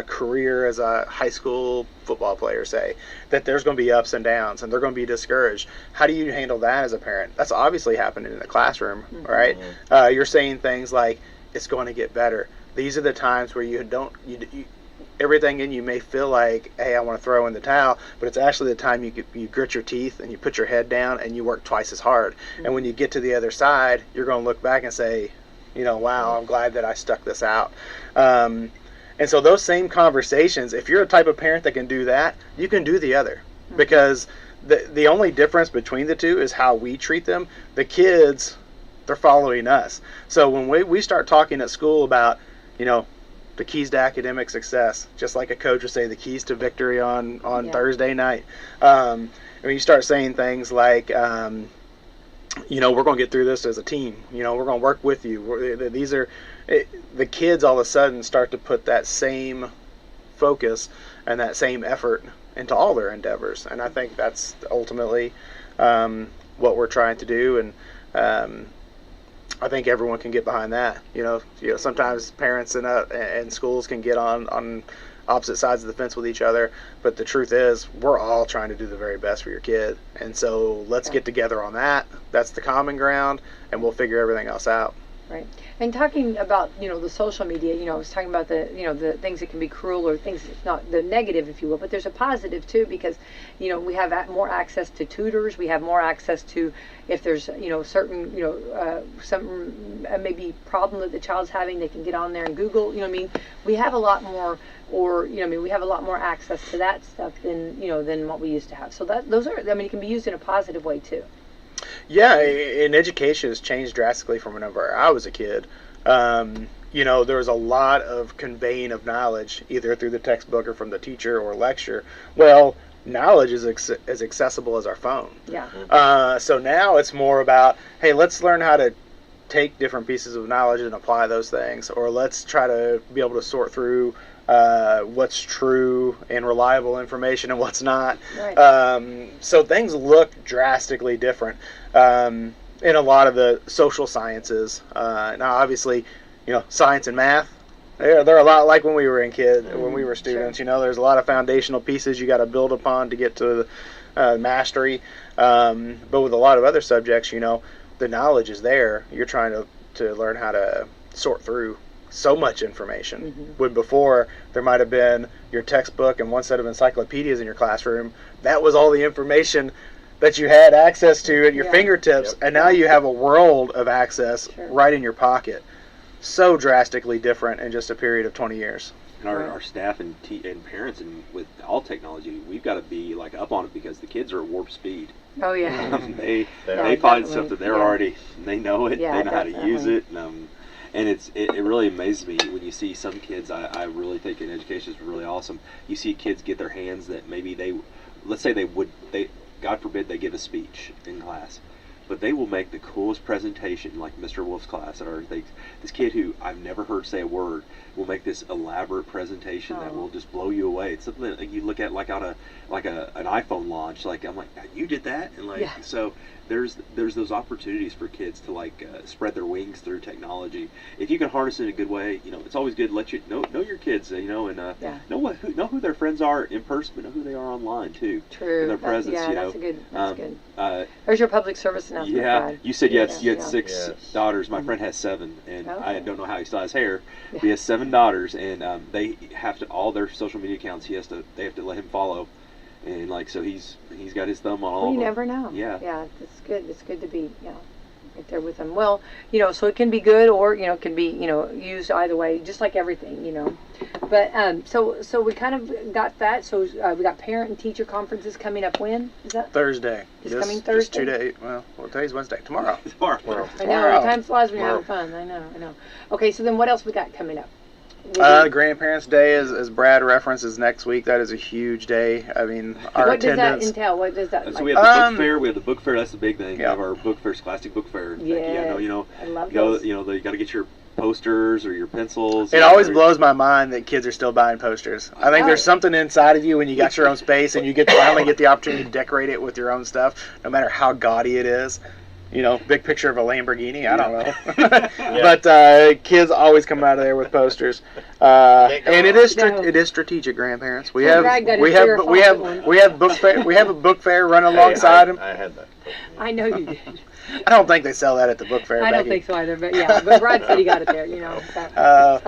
career as a high school football player, say, that there's going to be ups and downs and they're going to be discouraged. How do you handle that as a parent? That's obviously happening in the classroom, right? You're saying things like, it's going to get better. These are the times where you everything in you may feel like, hey, I want to throw in the towel, but it's actually the time you grit your teeth and you put your head down and you work twice as hard. And when you get to the other side, you're going to look back and say, wow, I'm glad that I stuck this out. And so those same conversations, if you're a type of parent that can do that, you can do the other. Because the only difference between the two is how we treat them. The kids, they're following us. So when we start talking at school about, the keys to academic success, just like a coach would say, the keys to victory on Thursday night. When you start saying things like, we're going to get through this as a team. We're going to work with you. The kids all of a sudden start to put that same focus and that same effort into all their endeavors. And I think that's ultimately what we're trying to do. And I think everyone can get behind that. Sometimes parents and schools can get on opposite sides of the fence with each other, but the truth is we're all trying to do the very best for your kid. And so let's get together on that. That's the common ground, and we'll figure everything else out. Right. And talking about, the social media, I was talking about the things that can be cruel or things that's not the negative, if you will, but there's a positive too, because, we have more access to tutors. We have more access to, if there's, certain, some maybe problem that the child's having, they can get on there and Google, we have a lot more, we have a lot more access to that stuff than what we used to have. So it can be used in a positive way too. Yeah, and education has changed drastically from whenever I was a kid. There was a lot of conveying of knowledge, either through the textbook or from the teacher or lecture. Well, knowledge is as accessible as our phone. Yeah. So now it's more about, hey, let's learn how to take different pieces of knowledge and apply those things, or let's try to be able to sort through what's true and reliable information and what's not. Right. So things look drastically different in a lot of the social sciences. Now, obviously, science and math, they're a lot like when we were when we were students. Sure. There's a lot of foundational pieces you got to build upon to get to mastery. But with a lot of other subjects, the knowledge is there. You're trying to learn how to sort through so much information. When before there might have been your textbook and one set of encyclopedias in your classroom, that was all the information that you had access to at your fingertips. And now you have a world of access right in your pocket. So drastically different in just a period of 20 years. And our staff and parents, and with all technology, we've got to be up on it, because the kids are at warp speed. Oh yeah. They find stuff that they're already, they know it, they know how to use it. And it really amazes me when you see some kids. I really think in education is really awesome. You see kids get their hands that maybe let's say God forbid they give a speech in class. but they will make the coolest presentation, like Mr. Wolf's class. This kid who I've never heard say a word will make this elaborate presentation that will just blow you away. It's something that you look at like on an iPhone launch. Like, I'm like, you did that, and like so. There's those opportunities for kids to like spread their wings through technology. If you can harness it in a good way, it's always good to let you know your kids, and know who their friends are in person, but know who they are online too. True. And their presence. That's good. That's good. There's your public service announcement. Yeah, Brad. you said you had 6 daughters. My friend has 7, and I don't know how he still has hair. But he has 7 daughters, and they have to all their social media accounts. They have to let him follow. And like, so he's got his thumb on all of them. You never know. Yeah. Yeah, it's good. It's good to be, right there with them. Well, so it can be good, or it can be, used either way, just like everything, But so we kind of got that. So we got parent and teacher conferences coming up. When is that? Thursday. Coming Thursday. Just 2 days. Well, today's Wednesday. Tomorrow. I know. Time flies when you're having fun. I know. Okay, so then what else we got coming up? Grandparents' Day, as Brad references, next week. That is a huge day. I mean, our what attendance. Does that entail? What does that? So like? we have the book fair. We have the book fair. That's the big thing. Yeah. We have our book fair, Scholastic Book Fair. Yeah. I love those. You got to get your posters or your pencils. It always blows my mind that kids are still buying posters. I think there's something inside of you when you got your own space and you finally get the opportunity to decorate it with your own stuff, no matter how gaudy it is. Big picture of a Lamborghini. I don't know, but kids always come out of there with posters, and it is strategic. Grandparents, we have book fair. We have a book fair running alongside them. I had that. I know you did. I don't think they sell that at the book fair. I don't think so either, but Brad said he got it there.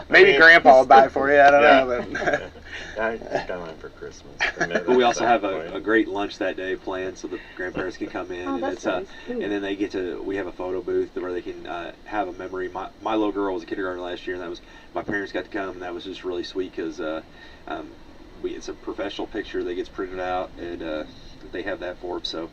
Maybe Grandpa will buy it for you. I don't know. But I got mine for Christmas. But we also have a great lunch that day planned, so the grandparents can come in, and that's nice. and then they get to. We have a photo booth where they can have a memory. My little girl was a kindergarten last year, and my parents got to come, and that was just really sweet because it's a professional picture that gets printed out, and they have that for them. So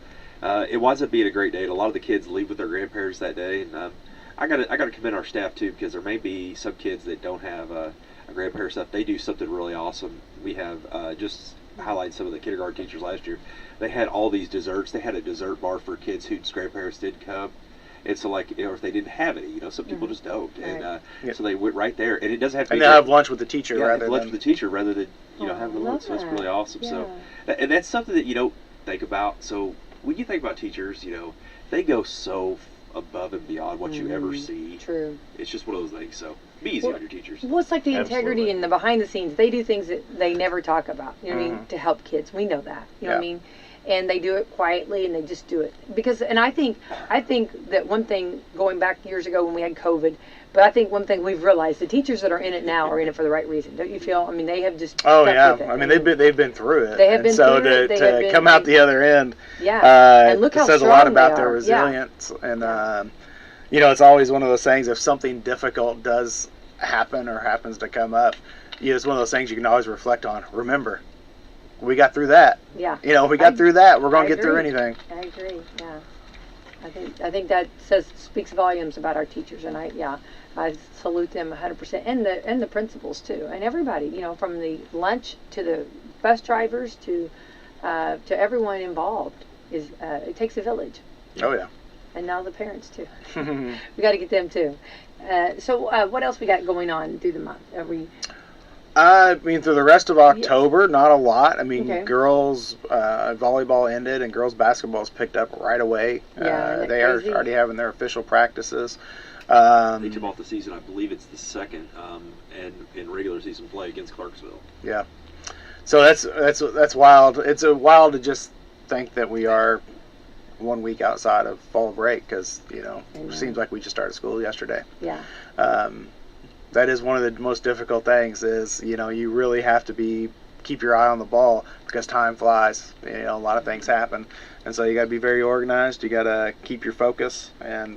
it winds up being a great day. And a lot of the kids leave with their grandparents that day, and I got to commend our staff too, because there may be some kids that don't have a grandparent stuff. They do something really awesome. We have just highlighted some of the kindergarten teachers last year. They had all these desserts. They had a dessert bar for kids whose grandparents didn't come. And so, like, if they didn't have any, some people just don't. And so they went right there. And it doesn't have to be. And they'll have lunch with the teacher rather than. lunch with the teacher rather than, having the lunch. So it's really awesome. Yeah. So, and that's something that you don't think about. So when you think about teachers, they go so above and beyond what you ever see. True. It's just one of those things. So be easy on your teachers. Well, it's like the integrity and the behind the scenes. They do things that they never talk about. You know what I mean? To help kids. We know that. You know what I mean? And they do it quietly, and they just do it and I think that one thing, going back years ago when we had COVID, but I think one thing we've realized, the teachers that are in it now are in it for the right reason. Don't you feel? I mean, they have just stuck with it. I mean, they've been through it. They have been so through it. to come out the other end, and look how it says a strong lot about they their are. resilience. And it's always one of those things. If something difficult does happen or happens to come up, it's one of those things you can always reflect on. Remember, we got through that. Yeah. We got through that. We're going to get through anything. I agree. Yeah. I think that speaks volumes about our teachers, and I salute them 100%, and the principals too, and everybody. From the lunch to the bus drivers to everyone involved. It takes a village. Oh yeah. And now the parents too. We got to get them too. So what else we got going on through the month? Through the rest of October, not a lot. Girls volleyball ended and girls basketball's picked up right away. They are already having their official practices. They tip off the season. I believe it's the second, and in regular season play against Clarksville. Yeah. So that's wild. It's wild to just think that we are 1 week outside of fall break because it seems like we just started school yesterday. Yeah. That is one of the most difficult things is, you really have to keep your eye on the ball because time flies. A lot of things happen. And so you got to be very organized. You got to keep your focus. And,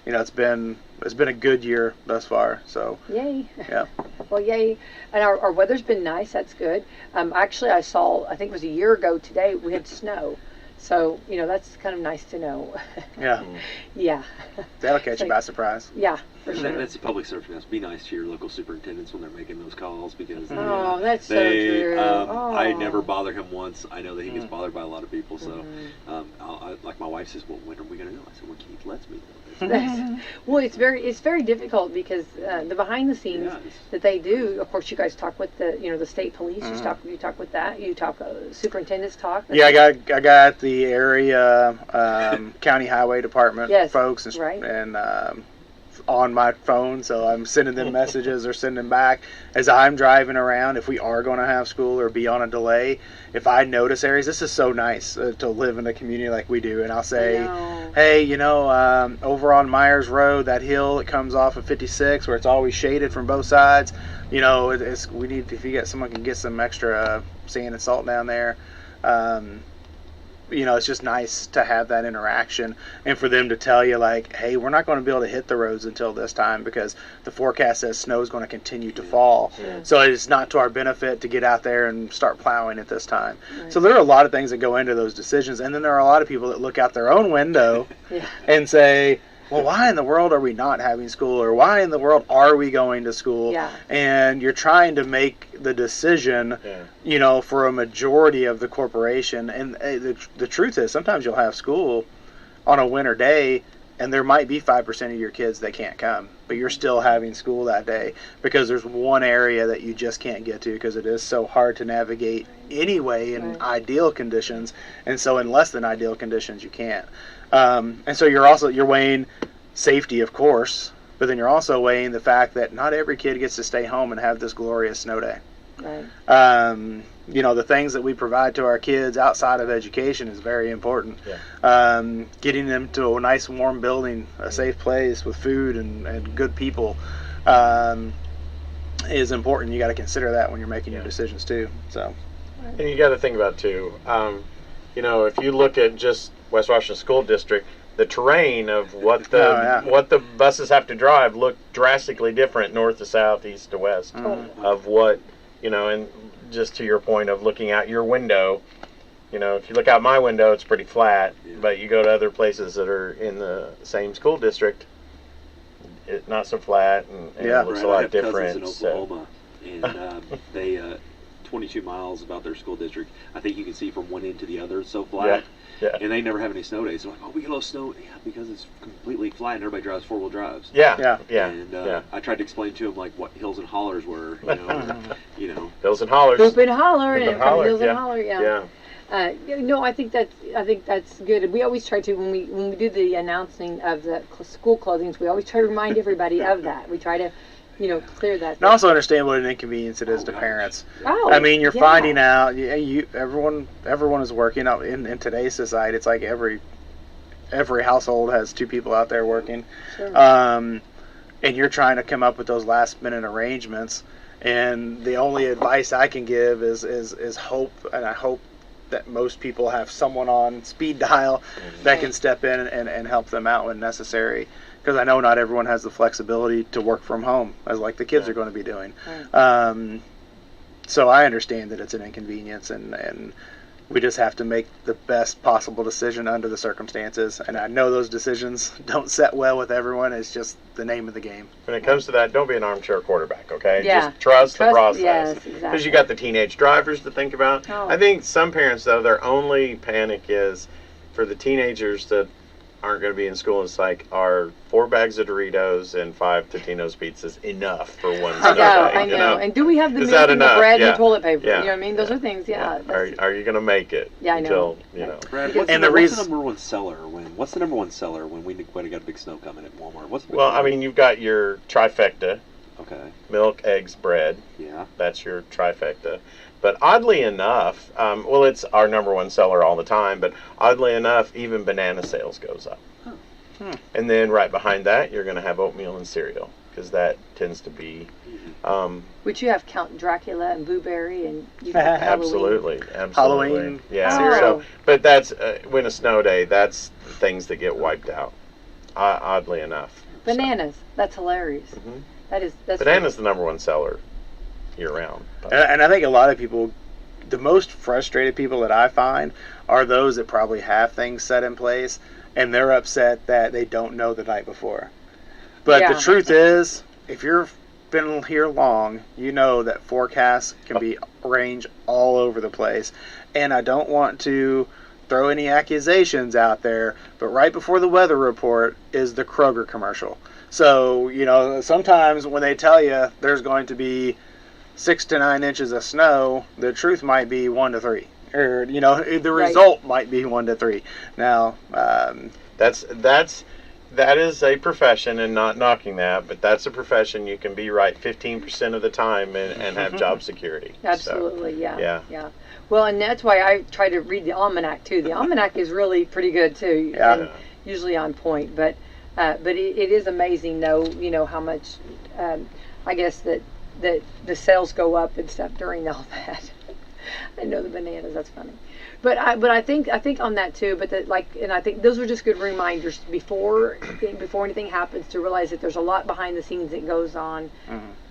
it's been a good year thus far. So. Yay. Yeah. Well, yay. And our weather's been nice. That's good. Actually, I think it was a year ago today, we had snow. So, that's kind of nice to know. Yeah. Yeah. That'll catch you by surprise. Yeah. For sure. That's a public service announcement. Be nice to your local superintendents when they're making those calls, because that's so true. I never bother him once. I know that he gets bothered by a lot of people. So, like my wife says, well, when are we going to know? I said, well, Keith lets me know. Well, it's very difficult because the behind the scenes that they do. Of course, you guys talk with the state police. You talk with that. You talk superintendents talk. Yeah, I got the area county highway department folks and on my phone, so I'm sending them messages or sending them back as I'm driving around. If we are going to have school or be on a delay, if I notice areas, this is so nice to live in a community like we do, and I'll say, hey, over on Myers Road, that hill that comes off of 56 where it's always shaded from both sides, we need, if you get someone can get some extra sand and salt down there. It's just nice to have that interaction and for them to tell you, like, hey, we're not going to be able to hit the roads until this time because the forecast says snow is going to continue to fall. So it's not to our benefit to get out there and start plowing at this time. So there are a lot of things that go into those decisions. And then there are a lot of people that look out their own window and say, well, why in the world are we not having school, or why in the world are we going to school? And you're trying to make the decision, for a majority of the corporation. And the truth is, sometimes you'll have school on a winter day, and there might be 5% of your kids that can't come, but you're still having school that day because there's one area that you just can't get to because it is so hard to navigate anyway in ideal conditions, and so in less than ideal conditions you can't. And so you're weighing safety, of course, but then you're also weighing the fact that not every kid gets to stay home and have this glorious snow day. The things that we provide to our kids outside of education is very important. Getting them to a nice warm building, a safe place with food and good people is important. You got to consider that when you're making your decisions too. So, and you got to think about too. If you look at just West Washington School District, the terrain of what the buses have to drive look drastically different north to south, east to west of what, and just to your point of looking out your window, if you look out my window, it's pretty flat, but you go to other places that are in the same school district, it's not so flat, and it looks a lot different. In Oklahoma, and they 22 miles about their school district, I think you can see from one end to the other, it's so flat. And they never have any snow days. They're like, we get a little snow. Yeah, because it's completely flat and everybody drives four-wheel drives. And I tried to explain to them like what hills and hollers were. Hills and hollers. Hoop and holler and hills and holler. I think that's good. And we always try to when we do the announcing of the school closings, we always try to remind everybody of that. We try to clear that. And also understand what an inconvenience it is to parents. You're finding out. Everyone is working out in today's society. It's like every household has two people out there working, and you're trying to come up with those last minute arrangements. And the only advice I can give is hope, and I hope that most people have someone on speed dial that can step in and help them out when necessary. Because I know not everyone has the flexibility to work from home, as like the kids are going to be doing. So I understand that it's an inconvenience, and we just have to make the best possible decision under the circumstances. And I know those decisions don't set well with everyone. It's just the name of the game. When it comes to that, don't be an armchair quarterback, okay? Just trust the process. Yes, exactly. Because you got the teenage drivers to think about. I think some parents, though, their only panic is for the teenagers that aren't going to be in school. It's like, are 4 bags of Doritos and 5 Totino's pizzas enough for one snow day? I know. And do we have the milk and the bread and the toilet paper? You know what I mean? Those are things. Are you going to make it? I know. Until, Brad, what's the number one seller when we got a big snow coming at Walmart? You've got your trifecta. Okay. Milk, eggs, bread. Yeah. That's your trifecta. But oddly enough, it's our number one seller all the time, but oddly enough, even banana sales goes up. And then right behind that, you're going to have oatmeal and cereal, because that tends to be... Which you have Count Dracula and Blueberry, and you have Absolutely. Halloween cereal. So, but that's, when a snow day, that's the things that get wiped out, oddly enough. Bananas. That's hilarious. That's Banana's the number one seller year-round. And I think a lot of people, the most frustrated people that I find are those that probably have things set in place, and they're upset that they don't know the night before. But Yeah. the truth is, if you've been here long, you know that forecasts can be range all over the place. And I don't want to throw any accusations out there, but right before the weather report is the Kroger commercial. So, sometimes when they tell you there's going to be 6 to 9 inches of snow, the truth might be 1 to 3. Or, the result might be 1 to 3. Now, that is a profession, and not knocking that, but that's a profession. You can be right 15% of the time and have job security. Absolutely, So, yeah. Well, and that's why I try to read the almanac too. The almanac is really pretty good too, and usually on point. But it is amazing, though, how much I guess that the sales go up and stuff during all that. I know the bananas. That's funny. But I think on that too. But and I think those are just good reminders before anything happens, to realize that there's a lot behind the scenes that goes on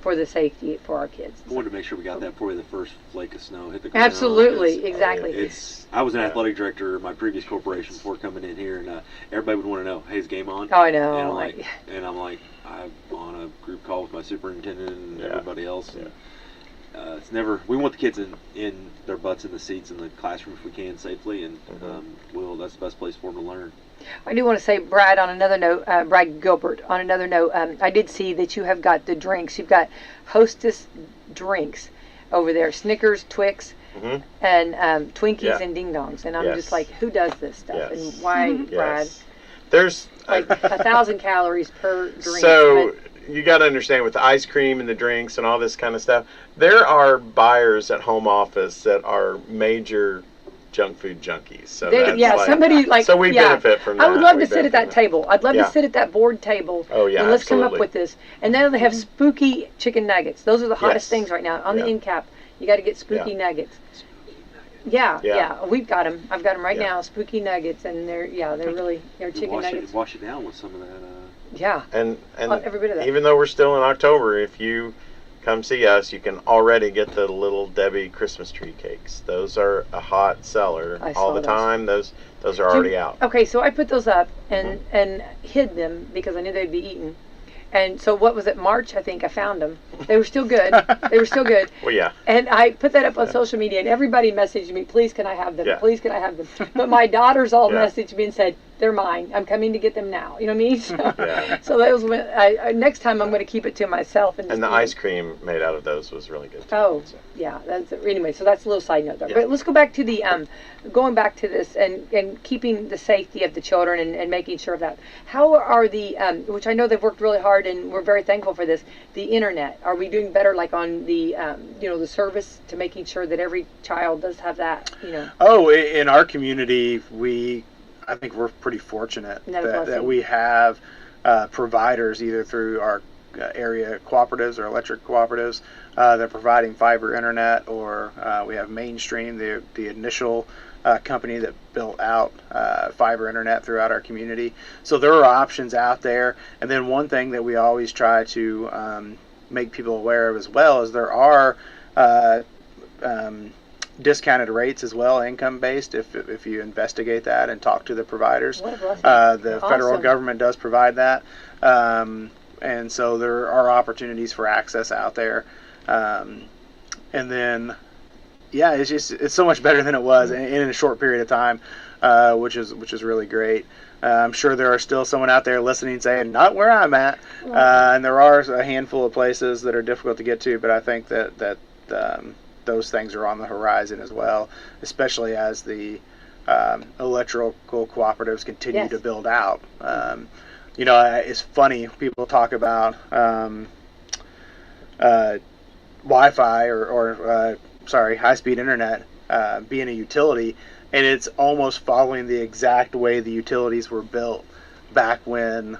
for the safety for our kids. I wanted to make sure we got that before the first flake of snow hit the ground. Absolutely, exactly. I was an athletic director in my previous corporation before coming in here, and everybody would want to know, "Hey, is game on?" Oh, I know. And I'm like, I'm on a group call with my superintendent and everybody else. And, it's never. We want the kids in their butts in the seats in the classroom if we can safely, and that's the best place for them to learn. I do want to say, Brad, on another note, Brad Gilbert, on another note, I did see that you have got the drinks. You've got Hostess drinks over there, Snickers, Twix, and Twinkies and Ding Dongs. And I'm just like, who does this stuff? And why, Brad? There's like 1,000 calories per drink. So you got to understand, with the ice cream and the drinks and all this kind of stuff, there are buyers at home office that are major junk food junkies. So so we benefit from that. I would love to sit at that table. I'd love to sit at that board table. Oh yeah, and let's come up with this. And then they have spooky chicken nuggets. Those are the hottest things right now on the end cap. You got to get spooky nuggets. Yeah, we've got them. I've got them right now, spooky nuggets, and they're chicken nuggets. Wash it down with some of that. Yeah. And every bit of that. Even though we're still in October, if you come see us, you can already get the Little Debbie Christmas tree cakes. Those are a hot seller all the time. Those are already out. Okay, so I put those up and hid them because I knew they'd be eaten. And so what was it, March, I think, I found them. They were still good. Well, yeah. And I put that up on social media, and everybody messaged me, please can I have them? Please can I have them? But my daughters all messaged me and said, they're mine. I'm coming to get them now. You know what I mean? So that was when next time I'm going to keep it to myself. And the ice cream made out of those was really good too. Oh, yeah. Anyway, so that's a little side note there. But let's go back to the going back to this and keeping the safety of the children and making sure of that. How are the which I know they've worked really hard, and we're very thankful for this, the internet? Are we doing better, like on the the service, to making sure that every child does have that? Oh, in our community, I think we're pretty fortunate that we have providers, either through our area cooperatives or electric cooperatives that are providing fiber internet, or we have Mainstream, the initial company that built out fiber internet throughout our community. So there are options out there. And then one thing that we always try to make people aware of as well is there are discounted rates as well, income-based, if you investigate that and talk to the providers. What a blessing. The federal government does provide that. And so there are opportunities for access out there. And then, it's so much better than it was in a short period of time, which is really great. I'm sure there are still someone out there listening saying, not where I'm at. And there are a handful of places that are difficult to get to, but I think that those things are on the horizon as well, especially as the electrical cooperatives continue to build out. It's funny, people talk about Wi-Fi or high-speed internet being a utility, and it's almost following the exact way the utilities were built back when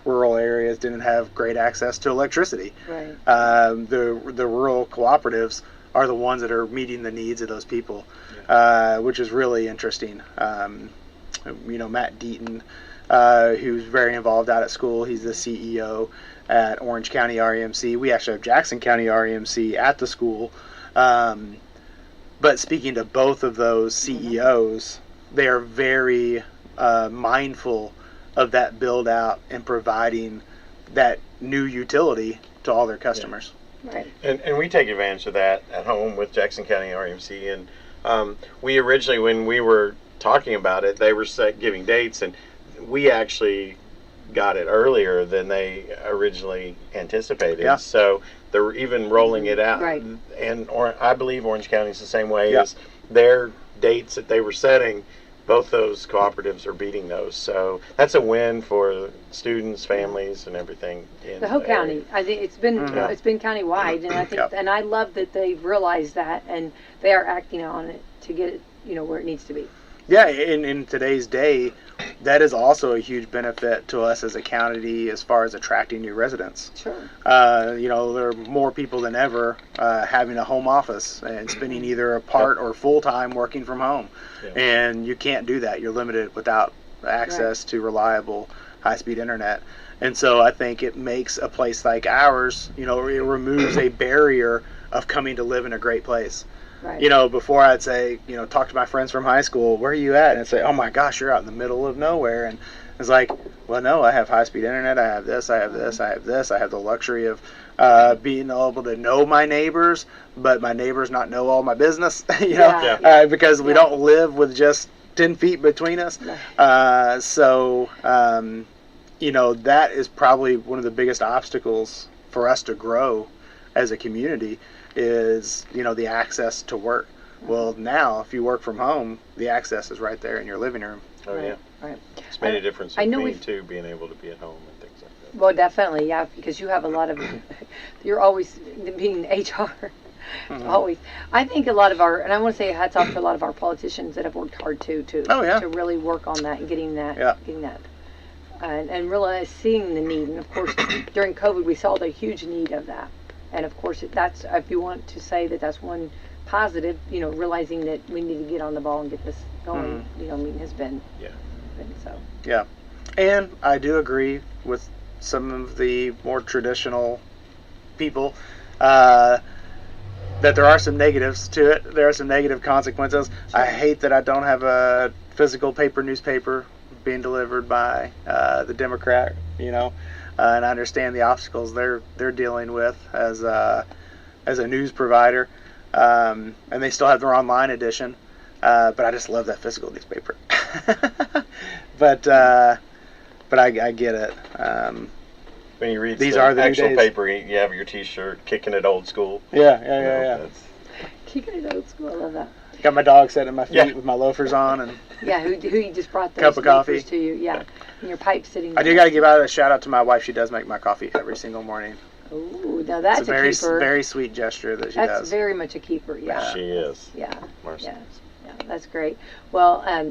rural areas didn't have great access to electricity. Right. The rural cooperatives are the ones that are meeting the needs of those people, which is really interesting. Matt Deaton, who's very involved out at school, he's the CEO at Orange County REMC. We actually have Jackson County REMC at the school. But speaking to both of those CEOs, they are very mindful of that build out and providing that new utility to all their customers. Right. And we take advantage of that at home with Jackson County RMC. And we originally, when we were talking about it, they were giving dates, and we actually got it earlier than they originally anticipated. Yeah. So they're even rolling it out. Right. And I believe Orange County is the same way. Yeah. As their dates that they were setting, both those cooperatives are beating those. So that's a win for students, families, and everything in The whole the county. area. I think it's been it's been countywide, and I think and I love that they've realized that, and they are acting on it to get it where it needs to be. Yeah, in today's day, that is also a huge benefit to us as a county as far as attracting new residents. Sure. There are more people than ever having a home office and spending either a part or full time working from home. Yeah. And you can't do that. You're limited without access to reliable high-speed internet. And so I think it makes a place like ours, it removes a barrier of coming to live in a great place. Right. Before I'd say, talk to my friends from high school, where are you at? And I'd say, oh my gosh, you're out in the middle of nowhere. And it's like, well, no, I have high-speed internet, I have this, I have this, I have this. I have the luxury of being able to know my neighbors, but my neighbors not know all my business, because we don't live with just 10 feet between us. That is probably one of the biggest obstacles for us to grow as a community is, the access to work. Well, now, if you work from home, the access is right there in your living room. Oh, yeah. Right. It's made a difference I with know me, we've- too, being able to be at home and things like that. Well, definitely, yeah, because you have a lot of, you're always being HR. Always. I think a lot of and I want to say hats off to a lot of our politicians that have worked hard too, to really work on that and getting that, and realize seeing the need. And of course, during COVID, we saw the huge need of that. And of course, that's, if you want to say that that's one positive, realizing that we need to get on the ball and get this going, has been, so. Yeah. And I do agree with some of the more traditional people that there are some negatives to it. There are some negative consequences. I hate that I don't have a physical paper newspaper being delivered by the Democrat, and I understand the obstacles they're dealing with as a news provider, and they still have their online edition, but I just love that physical newspaper. but I get it. When you read these the are the actual new days. paper, you have your T-shirt, kicking it old school. Yeah. Keeping it old school, I love that. Got my dog sitting at my feet with my loafers on, and who you just brought those cup of coffee to you, and your pipe sitting. I do got to give out a shout out to my wife. She does make my coffee every single morning. Ooh, now that's It's a very keeper. very sweet gesture that she does. That's very much a keeper. Yeah. She is. Yeah. Marcy. Yeah. Yeah, that's great. Well, I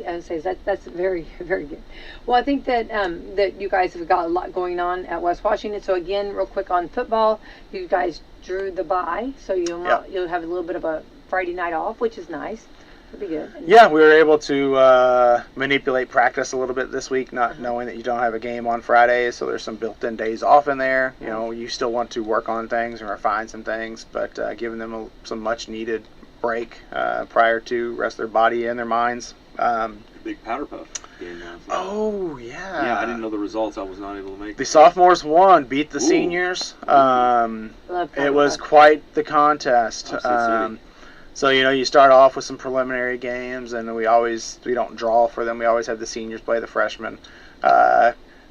would say that's very, very good. Well, I think that that you guys have got a lot going on at West Washington. So again, real quick on football, you guys drew the bye, so you'll have a little bit of a Friday night off, which is nice. It'll be good. Yeah, we were able to manipulate practice a little bit this week, not knowing that you don't have a game on Fridays, so there's some built-in days off in there. You still want to work on things and refine some things, but giving them some much-needed break prior to rest their body and their minds. Big Powder Puff game now. Oh, yeah. Yeah, I didn't know the results. I was not able to make The sophomores won, beat the seniors. It was quite the contest. So, you start off with some preliminary games, and we don't draw for them. We always have the seniors play the freshmen.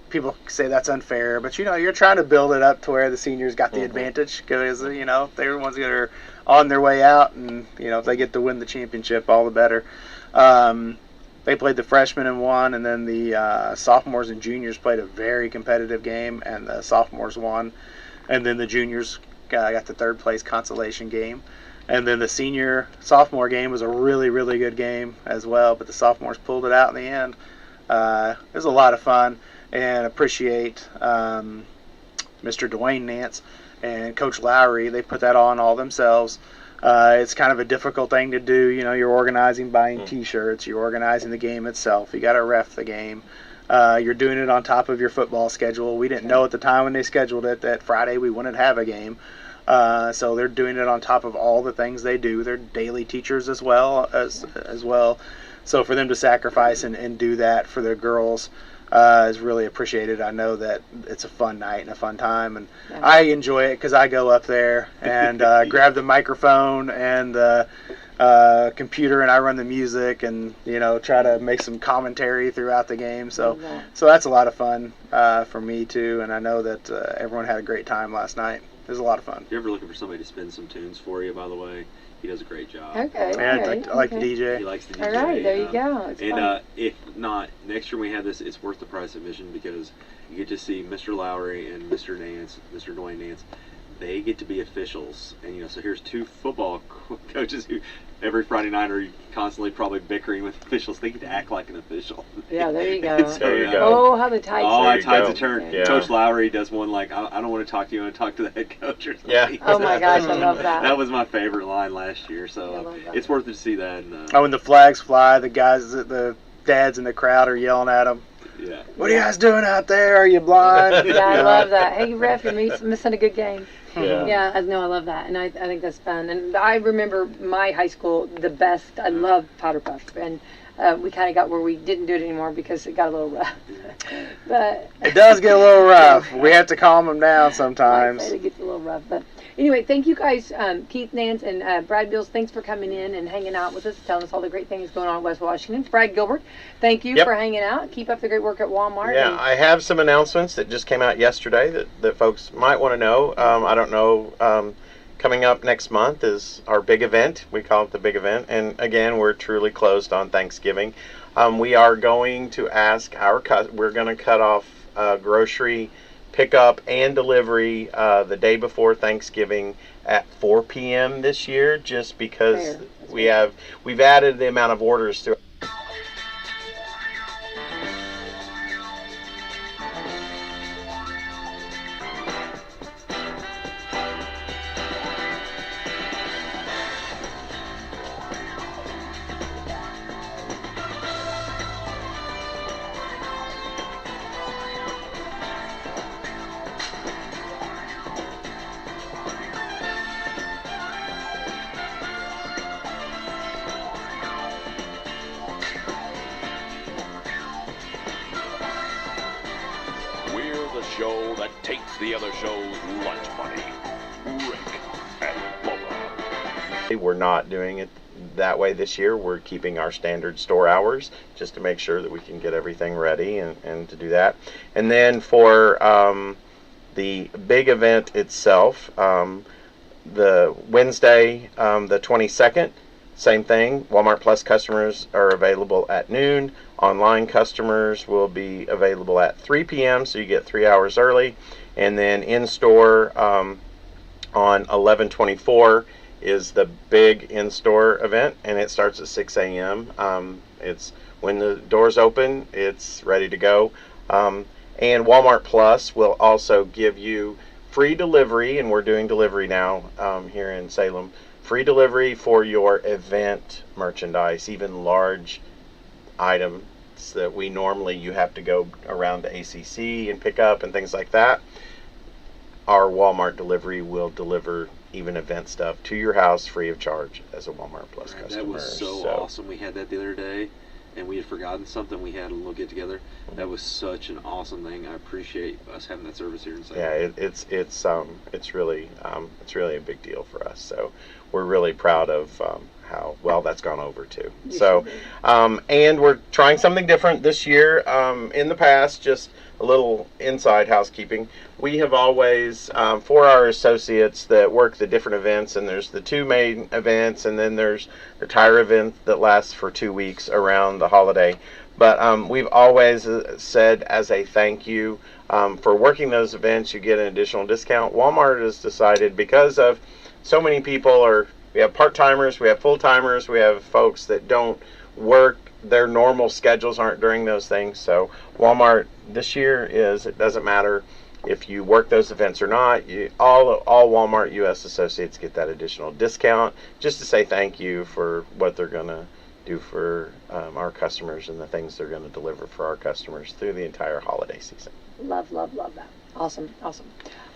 People say that's unfair, but, you're trying to build it up to where the seniors got the advantage because, they're the ones that are on their way out, and, if they get to win the championship, all the better. They played the freshmen and won, and then the sophomores and juniors played a very competitive game, and the sophomores won. And then the juniors got the third place consolation game. And then the sophomore game was a really, really good game as well, but the sophomores pulled it out in the end. It was a lot of fun, and appreciate Mr. Dwayne Nance and Coach Lowry. They put that on all themselves. It's kind of a difficult thing to do. You're organizing, buying T-shirts. You're organizing the game itself. You got to ref the game. You're doing it on top of your football schedule. We didn't know at the time when they scheduled it that Friday we wouldn't have a game. So they're doing it on top of all the things they do. They're daily teachers as well. So for them to sacrifice and do that for the girls, is really appreciated. I know that it's a fun night and a fun time, and I enjoy it because I go up there and grab the microphone and the computer, and I run the music, and try to make some commentary throughout the game. So that's a lot of fun for me too, and I know that everyone had a great time last night. It was a lot of fun. If you're ever looking for somebody to spin some tunes for you, by the way, he does a great job. Okay. And I like the DJ. He likes the DJ. All right, there you go. It's fun. If not, next year when we have this, it's worth the price of admission because you get to see Mr. Lowry and Mr. Dwayne Nance. They get to be officials, and so here's two football coaches who every Friday night are constantly probably bickering with officials. They get to act like an official. Yeah, there you go. There you go. Oh, how the tides Oh, turn. tides have turned. Yeah. Coach Lowry does one like, I don't want to talk to you, I want to talk to the head coach or something. Yeah. Oh my gosh, I love that. That was my favorite line last year, I so love that. it's worth it to see that. And, When the flags fly, the dads in the crowd are yelling at them. yeah. What are you guys doing out there? Are you blind? Yeah, I love that. Hey, ref, you're missing a good game. Yeah. Yeah, I love that, and I think that's fun. And I remember my high school the best. I loved Powder Puff, and we kind of got where we didn't do it anymore because it got a little rough. But It does get a little rough. We have to calm them down sometimes. it gets a little rough. But anyway, thank you guys, Keith Nance and Brad Bills. Thanks for coming in and hanging out with us, telling us all the great things going on in West Washington. Brad Gilbert, thank you for hanging out. Keep up the great work at Walmart. Yeah, I have some announcements that just came out yesterday that folks might want to know. I don't know. Coming up next month is our big event. We call it the big event. And again, we're truly closed on Thanksgiving. We are going to ask we're going to cut off grocery pickup and delivery the day before Thanksgiving at 4 p.m. this year, just because we've added the amount of orders to. Show that takes the other show's lunch money. Rick and Bubba. We're not doing it that way this year. We're keeping our standard store hours just to make sure that we can get everything ready and to do that. And then for the big event itself, the Wednesday, the 22nd, same thing. Walmart Plus customers are available at noon. Online customers will be available at 3 p.m., so you get 3 hours early. And then in-store on 11/24 is the big in-store event, and it starts at 6 a.m. It's when the doors open, it's ready to go. And Walmart Plus will also give you free delivery, and we're doing delivery now here in Salem. Free delivery for your event merchandise, even large items that you have to go around to ACC and pick up and things like that. Our Walmart delivery will deliver even event stuff to your house free of charge as a Walmart Plus customer. That was so awesome. We had that the other day, and we had forgotten something. We had a little get together. That was such an awesome thing. I appreciate us having that service here in Salem. Yeah, it's really a big deal for us. So we're really proud of how well that's gone over too. So, and we're trying something different this year. In the past, just a little inside housekeeping. We have always, for our associates that work the different events, and there's the two main events, and then there's the tire event that lasts for 2 weeks around the holiday. But we've always said as a thank you for working those events, you get an additional discount. Walmart has decided, because of so many people we have part-timers, we have full-timers, we have folks that don't work, their normal schedules aren't during those things. So Walmart this year it doesn't matter if you work those events or not. All Walmart U.S. associates get that additional discount, just to say thank you for what they're going to do for our customers and the things they're going to deliver for our customers through the entire holiday season. Love that. Awesome.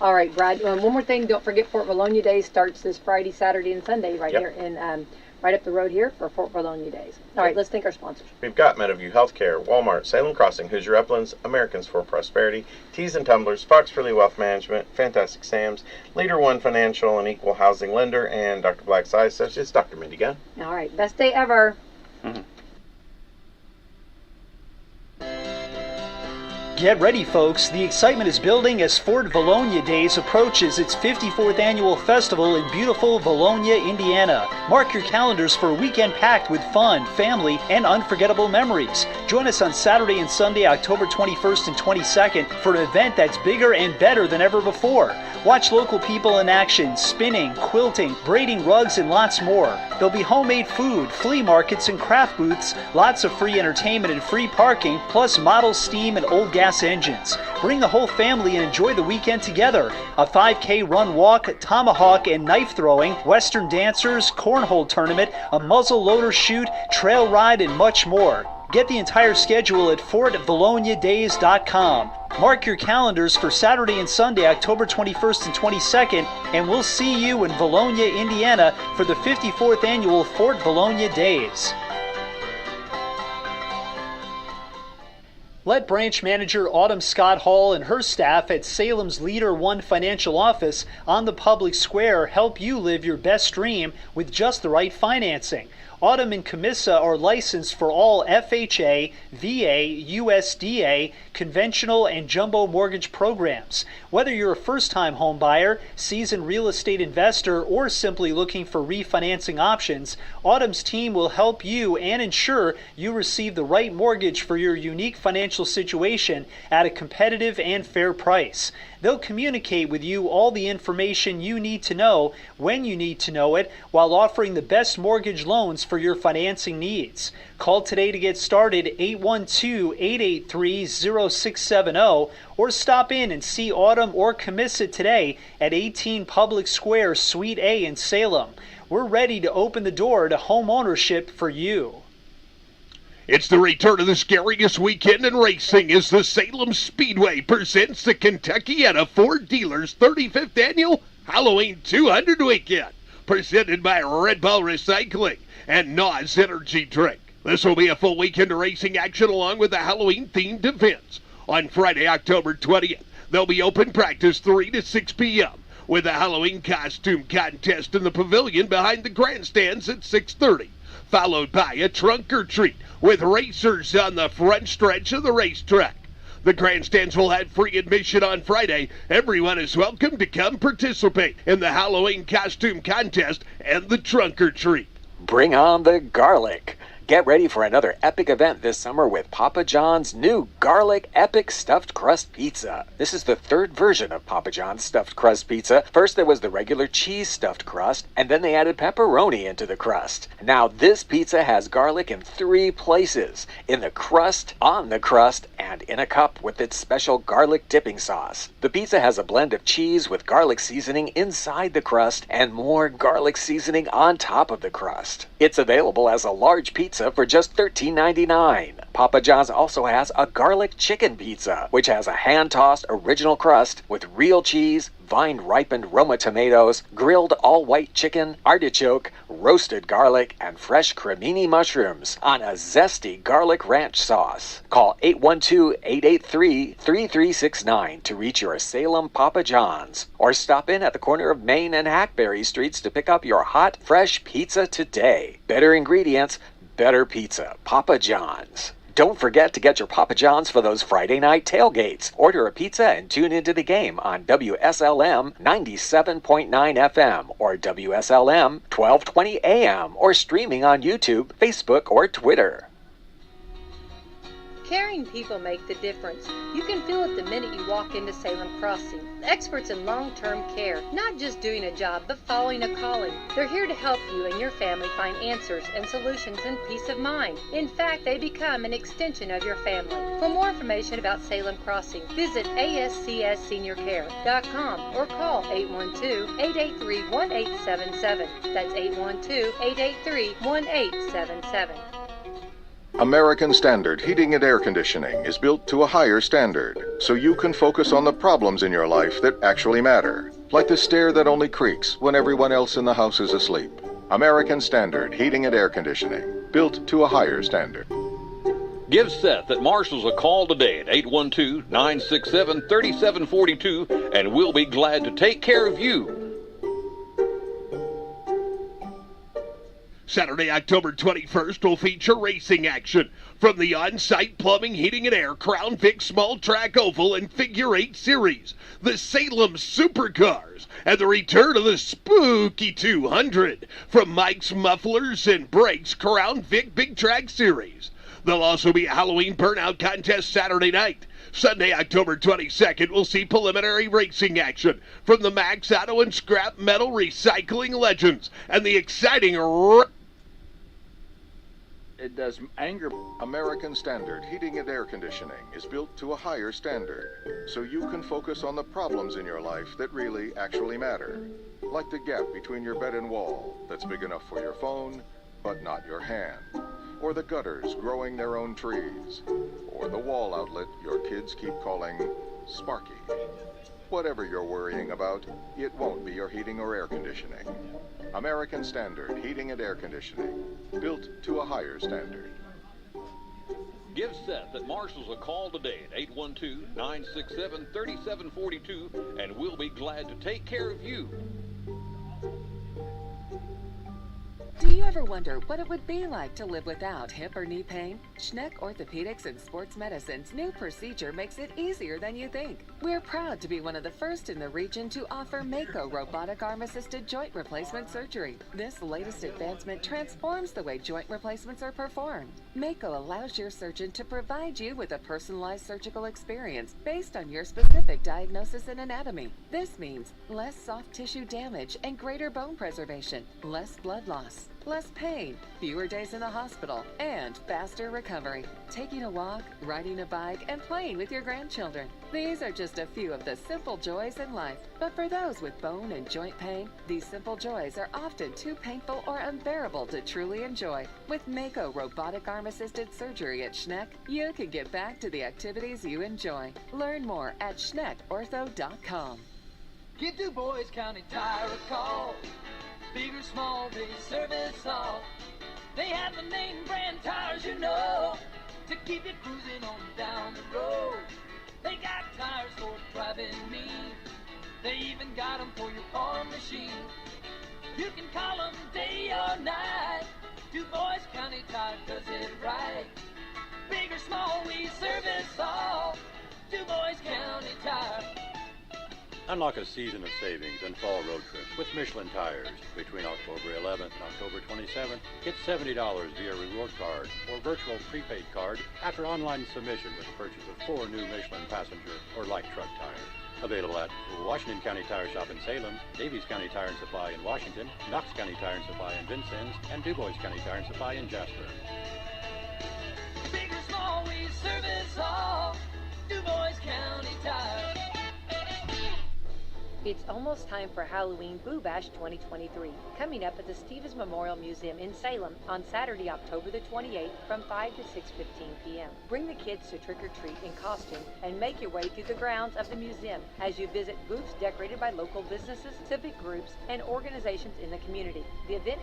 All right, Brad. One more thing. Don't forget Fort Bologna Days starts this Friday, Saturday, and Sunday right here in right up the road here for Fort Bologna Days. All right, let's thank our sponsors. We've got Meadowview Healthcare, Walmart, Salem Crossing, Hoosier Uplands, Americans for Prosperity, Teas and Tumblers, Fox Freely Wealth Management, Fantastic Sam's, Leader One Financial and Equal Housing Lender, and Dr. Black's Eye Associates. Dr. Mindy Gunn. All right, best day ever. Get ready, folks. The excitement is building as Fort Bologna Days approaches its 54th annual festival in beautiful Bologna, Indiana. Mark your calendars for a weekend packed with fun, family, and unforgettable memories. Join us on Saturday and Sunday, October 21st and 22nd for an event that's bigger and better than ever before. Watch local people in action, spinning, quilting, braiding rugs, and lots more. There'll be homemade food, flea markets, and craft booths, lots of free entertainment and free parking, plus model steam and old gas engines. Bring the whole family and enjoy the weekend together. A 5K run walk, tomahawk and knife throwing, western dancers, cornhole tournament, a muzzle loader shoot, trail ride, and much more. Get the entire schedule at fortbolognedays.com. Mark your calendars for Saturday and Sunday, October 21st and 22nd, and we'll see you in Bologna, Indiana for the 54th annual Fort Bologna Days. Let branch manager Autumn Scott Hall and her staff at Salem's Leader One Financial Office on the public square help you live your best dream with just the right financing. Autumn and Camissa are licensed for all FHA, VA, USDA, conventional, and jumbo mortgage programs. Whether you're a first-time home buyer, seasoned real estate investor, or simply looking for refinancing options, Autumn's team will help you and ensure you receive the right mortgage for your unique financial situation at a competitive and fair price. They'll communicate with you all the information you need to know when you need to know it, while offering the best mortgage loans for your financing needs. Call today to get started, 812-883-0670, or stop in and see Autumn or Camissa today at 18 Public Square, Suite A in Salem. We're ready to open the door to home ownership for you. It's the return of the scariest weekend in racing as the Salem Speedway presents the Kentuckiana Ford Dealers 35th Annual Halloween 200 Weekend, presented by Red Ball Recycling and NOS Energy Drink. This will be a full weekend of racing action along with the Halloween-themed events. On Friday, October 20th, there'll be open practice 3 to 6 p.m. with a Halloween costume contest in the pavilion behind the grandstands at 6:30, followed by a trunk or treat with racers on the front stretch of the racetrack. The grandstands will have free admission on Friday. Everyone is welcome to come participate in the Halloween costume contest and the trunk or treat. Bring on the garlic. Get ready for another epic event this summer with Papa John's new Garlic Epic Stuffed Crust Pizza. This is the third version of Papa John's Stuffed Crust Pizza. First there was the regular cheese stuffed crust, and then they added pepperoni into the crust. Now this pizza has garlic in 3 places: in the crust, on the crust, and in a cup with its special garlic dipping sauce. The pizza has a blend of cheese with garlic seasoning inside the crust and more garlic seasoning on top of the crust. It's available as a large pizza for just $13.99. Papa John's also has a garlic chicken pizza, which has a hand-tossed original crust with real cheese, vine-ripened Roma tomatoes, grilled all-white chicken, artichoke, roasted garlic, and fresh cremini mushrooms on a zesty garlic ranch sauce. Call 812-883-3369 to reach your Salem Papa John's, or stop in at the corner of Main and Hackberry Streets to pick up your hot, fresh pizza today. Better ingredients, better pizza. Papa John's. Don't forget to get your Papa John's for those Friday night tailgates. Order a pizza and tune into the game on WSLM 97.9 FM or WSLM 1220 AM or streaming on YouTube, Facebook, or Twitter. Caring people make the difference. You can feel it the minute you walk into Salem Crossing. Experts in long-term care, not just doing a job, but following a calling. They're here to help you and your family find answers and solutions and peace of mind. In fact, they become an extension of your family. For more information about Salem Crossing, visit ASCSSeniorCare.com or call 812-883-1877. That's 812-883-1877. American Standard Heating and Air Conditioning is built to a higher standard, so you can focus on the problems in your life that actually matter, like the stair that only creaks when everyone else in the house is asleep. American Standard Heating and Air Conditioning, built to a higher standard. Give Seth at Marshall's a call today at 812-967-3742, and we'll be glad to take care of you. Saturday, October 21st will feature racing action from the on-site plumbing, heating, and air Crown Vic Small Track Oval and Figure 8 Series, the Salem Supercars, and the return of the Spooky 200 from Mike's Mufflers and Brakes Crown Vic Big Track Series. There'll also be a Halloween burnout contest Saturday night. Sunday, October 22nd, we'll see preliminary racing action from the Max Auto and Scrap Metal Recycling Legends and the exciting It does anger. American Standard Heating and Air Conditioning is built to a higher standard, so you can focus on the problems in your life that really actually matter, like the gap between your bed and wall that's big enough for your phone, but not your hand, or the gutters growing their own trees, or the wall outlet your kids keep calling Sparky. Whatever you're worrying about, it won't be your heating or air conditioning. American Standard Heating and Air Conditioning, built to a higher standard. Give Seth at Marshall's a call today at 812-967-3742, and we'll be glad to take care of you. Do you ever wonder what it would be like to live without hip or knee pain? Schneck Orthopedics and Sports Medicine's new procedure makes it easier than you think. We're proud to be one of the first in the region to offer Mako robotic arm-assisted joint replacement surgery. This latest advancement transforms the way joint replacements are performed. Mako allows your surgeon to provide you with a personalized surgical experience based on your specific diagnosis and anatomy. This means less soft tissue damage and greater bone preservation, less blood loss, less pain, fewer days in the hospital, and faster recovery. Taking a walk, riding a bike, and playing with your grandchildren. These are just a few of the simple joys in life. But for those with bone and joint pain, these simple joys are often too painful or unbearable to truly enjoy. With Mako robotic arm-assisted surgery at Schneck, you can get back to the activities you enjoy. Learn more at SchneckOrtho.com. Give Du Bois County Tire a call. Big or small, they service all. They have the name brand tires, you know, to keep you cruising on down the road. They got tires for driving mean. They even got them for your farm machine. You can call them day or night. Du Bois County Tire does it right. Big or small, we service all. Du Bois County Tire. Unlock a season of savings and fall road trips with Michelin tires. Between October 11th and October 27th, get $70 via reward card or virtual prepaid card after online submission with the purchase of 4 new Michelin passenger or light truck tires. Available at Washington County Tire Shop in Salem, Davies County Tire and Supply in Washington, Knox County Tire and Supply in Vincennes, and Du Bois County Tire and Supply in Jasper. Big or small, we service all. Du Bois County Tire. It's almost time for Halloween Boo Bash 2023, coming up at the Stevens Memorial Museum in Salem on Saturday, October the 28th from 5 to 6:15 p.m. Bring the kids to trick or treat in costume and make your way through the grounds of the museum as you visit booths decorated by local businesses, civic groups, and organizations in the community. The event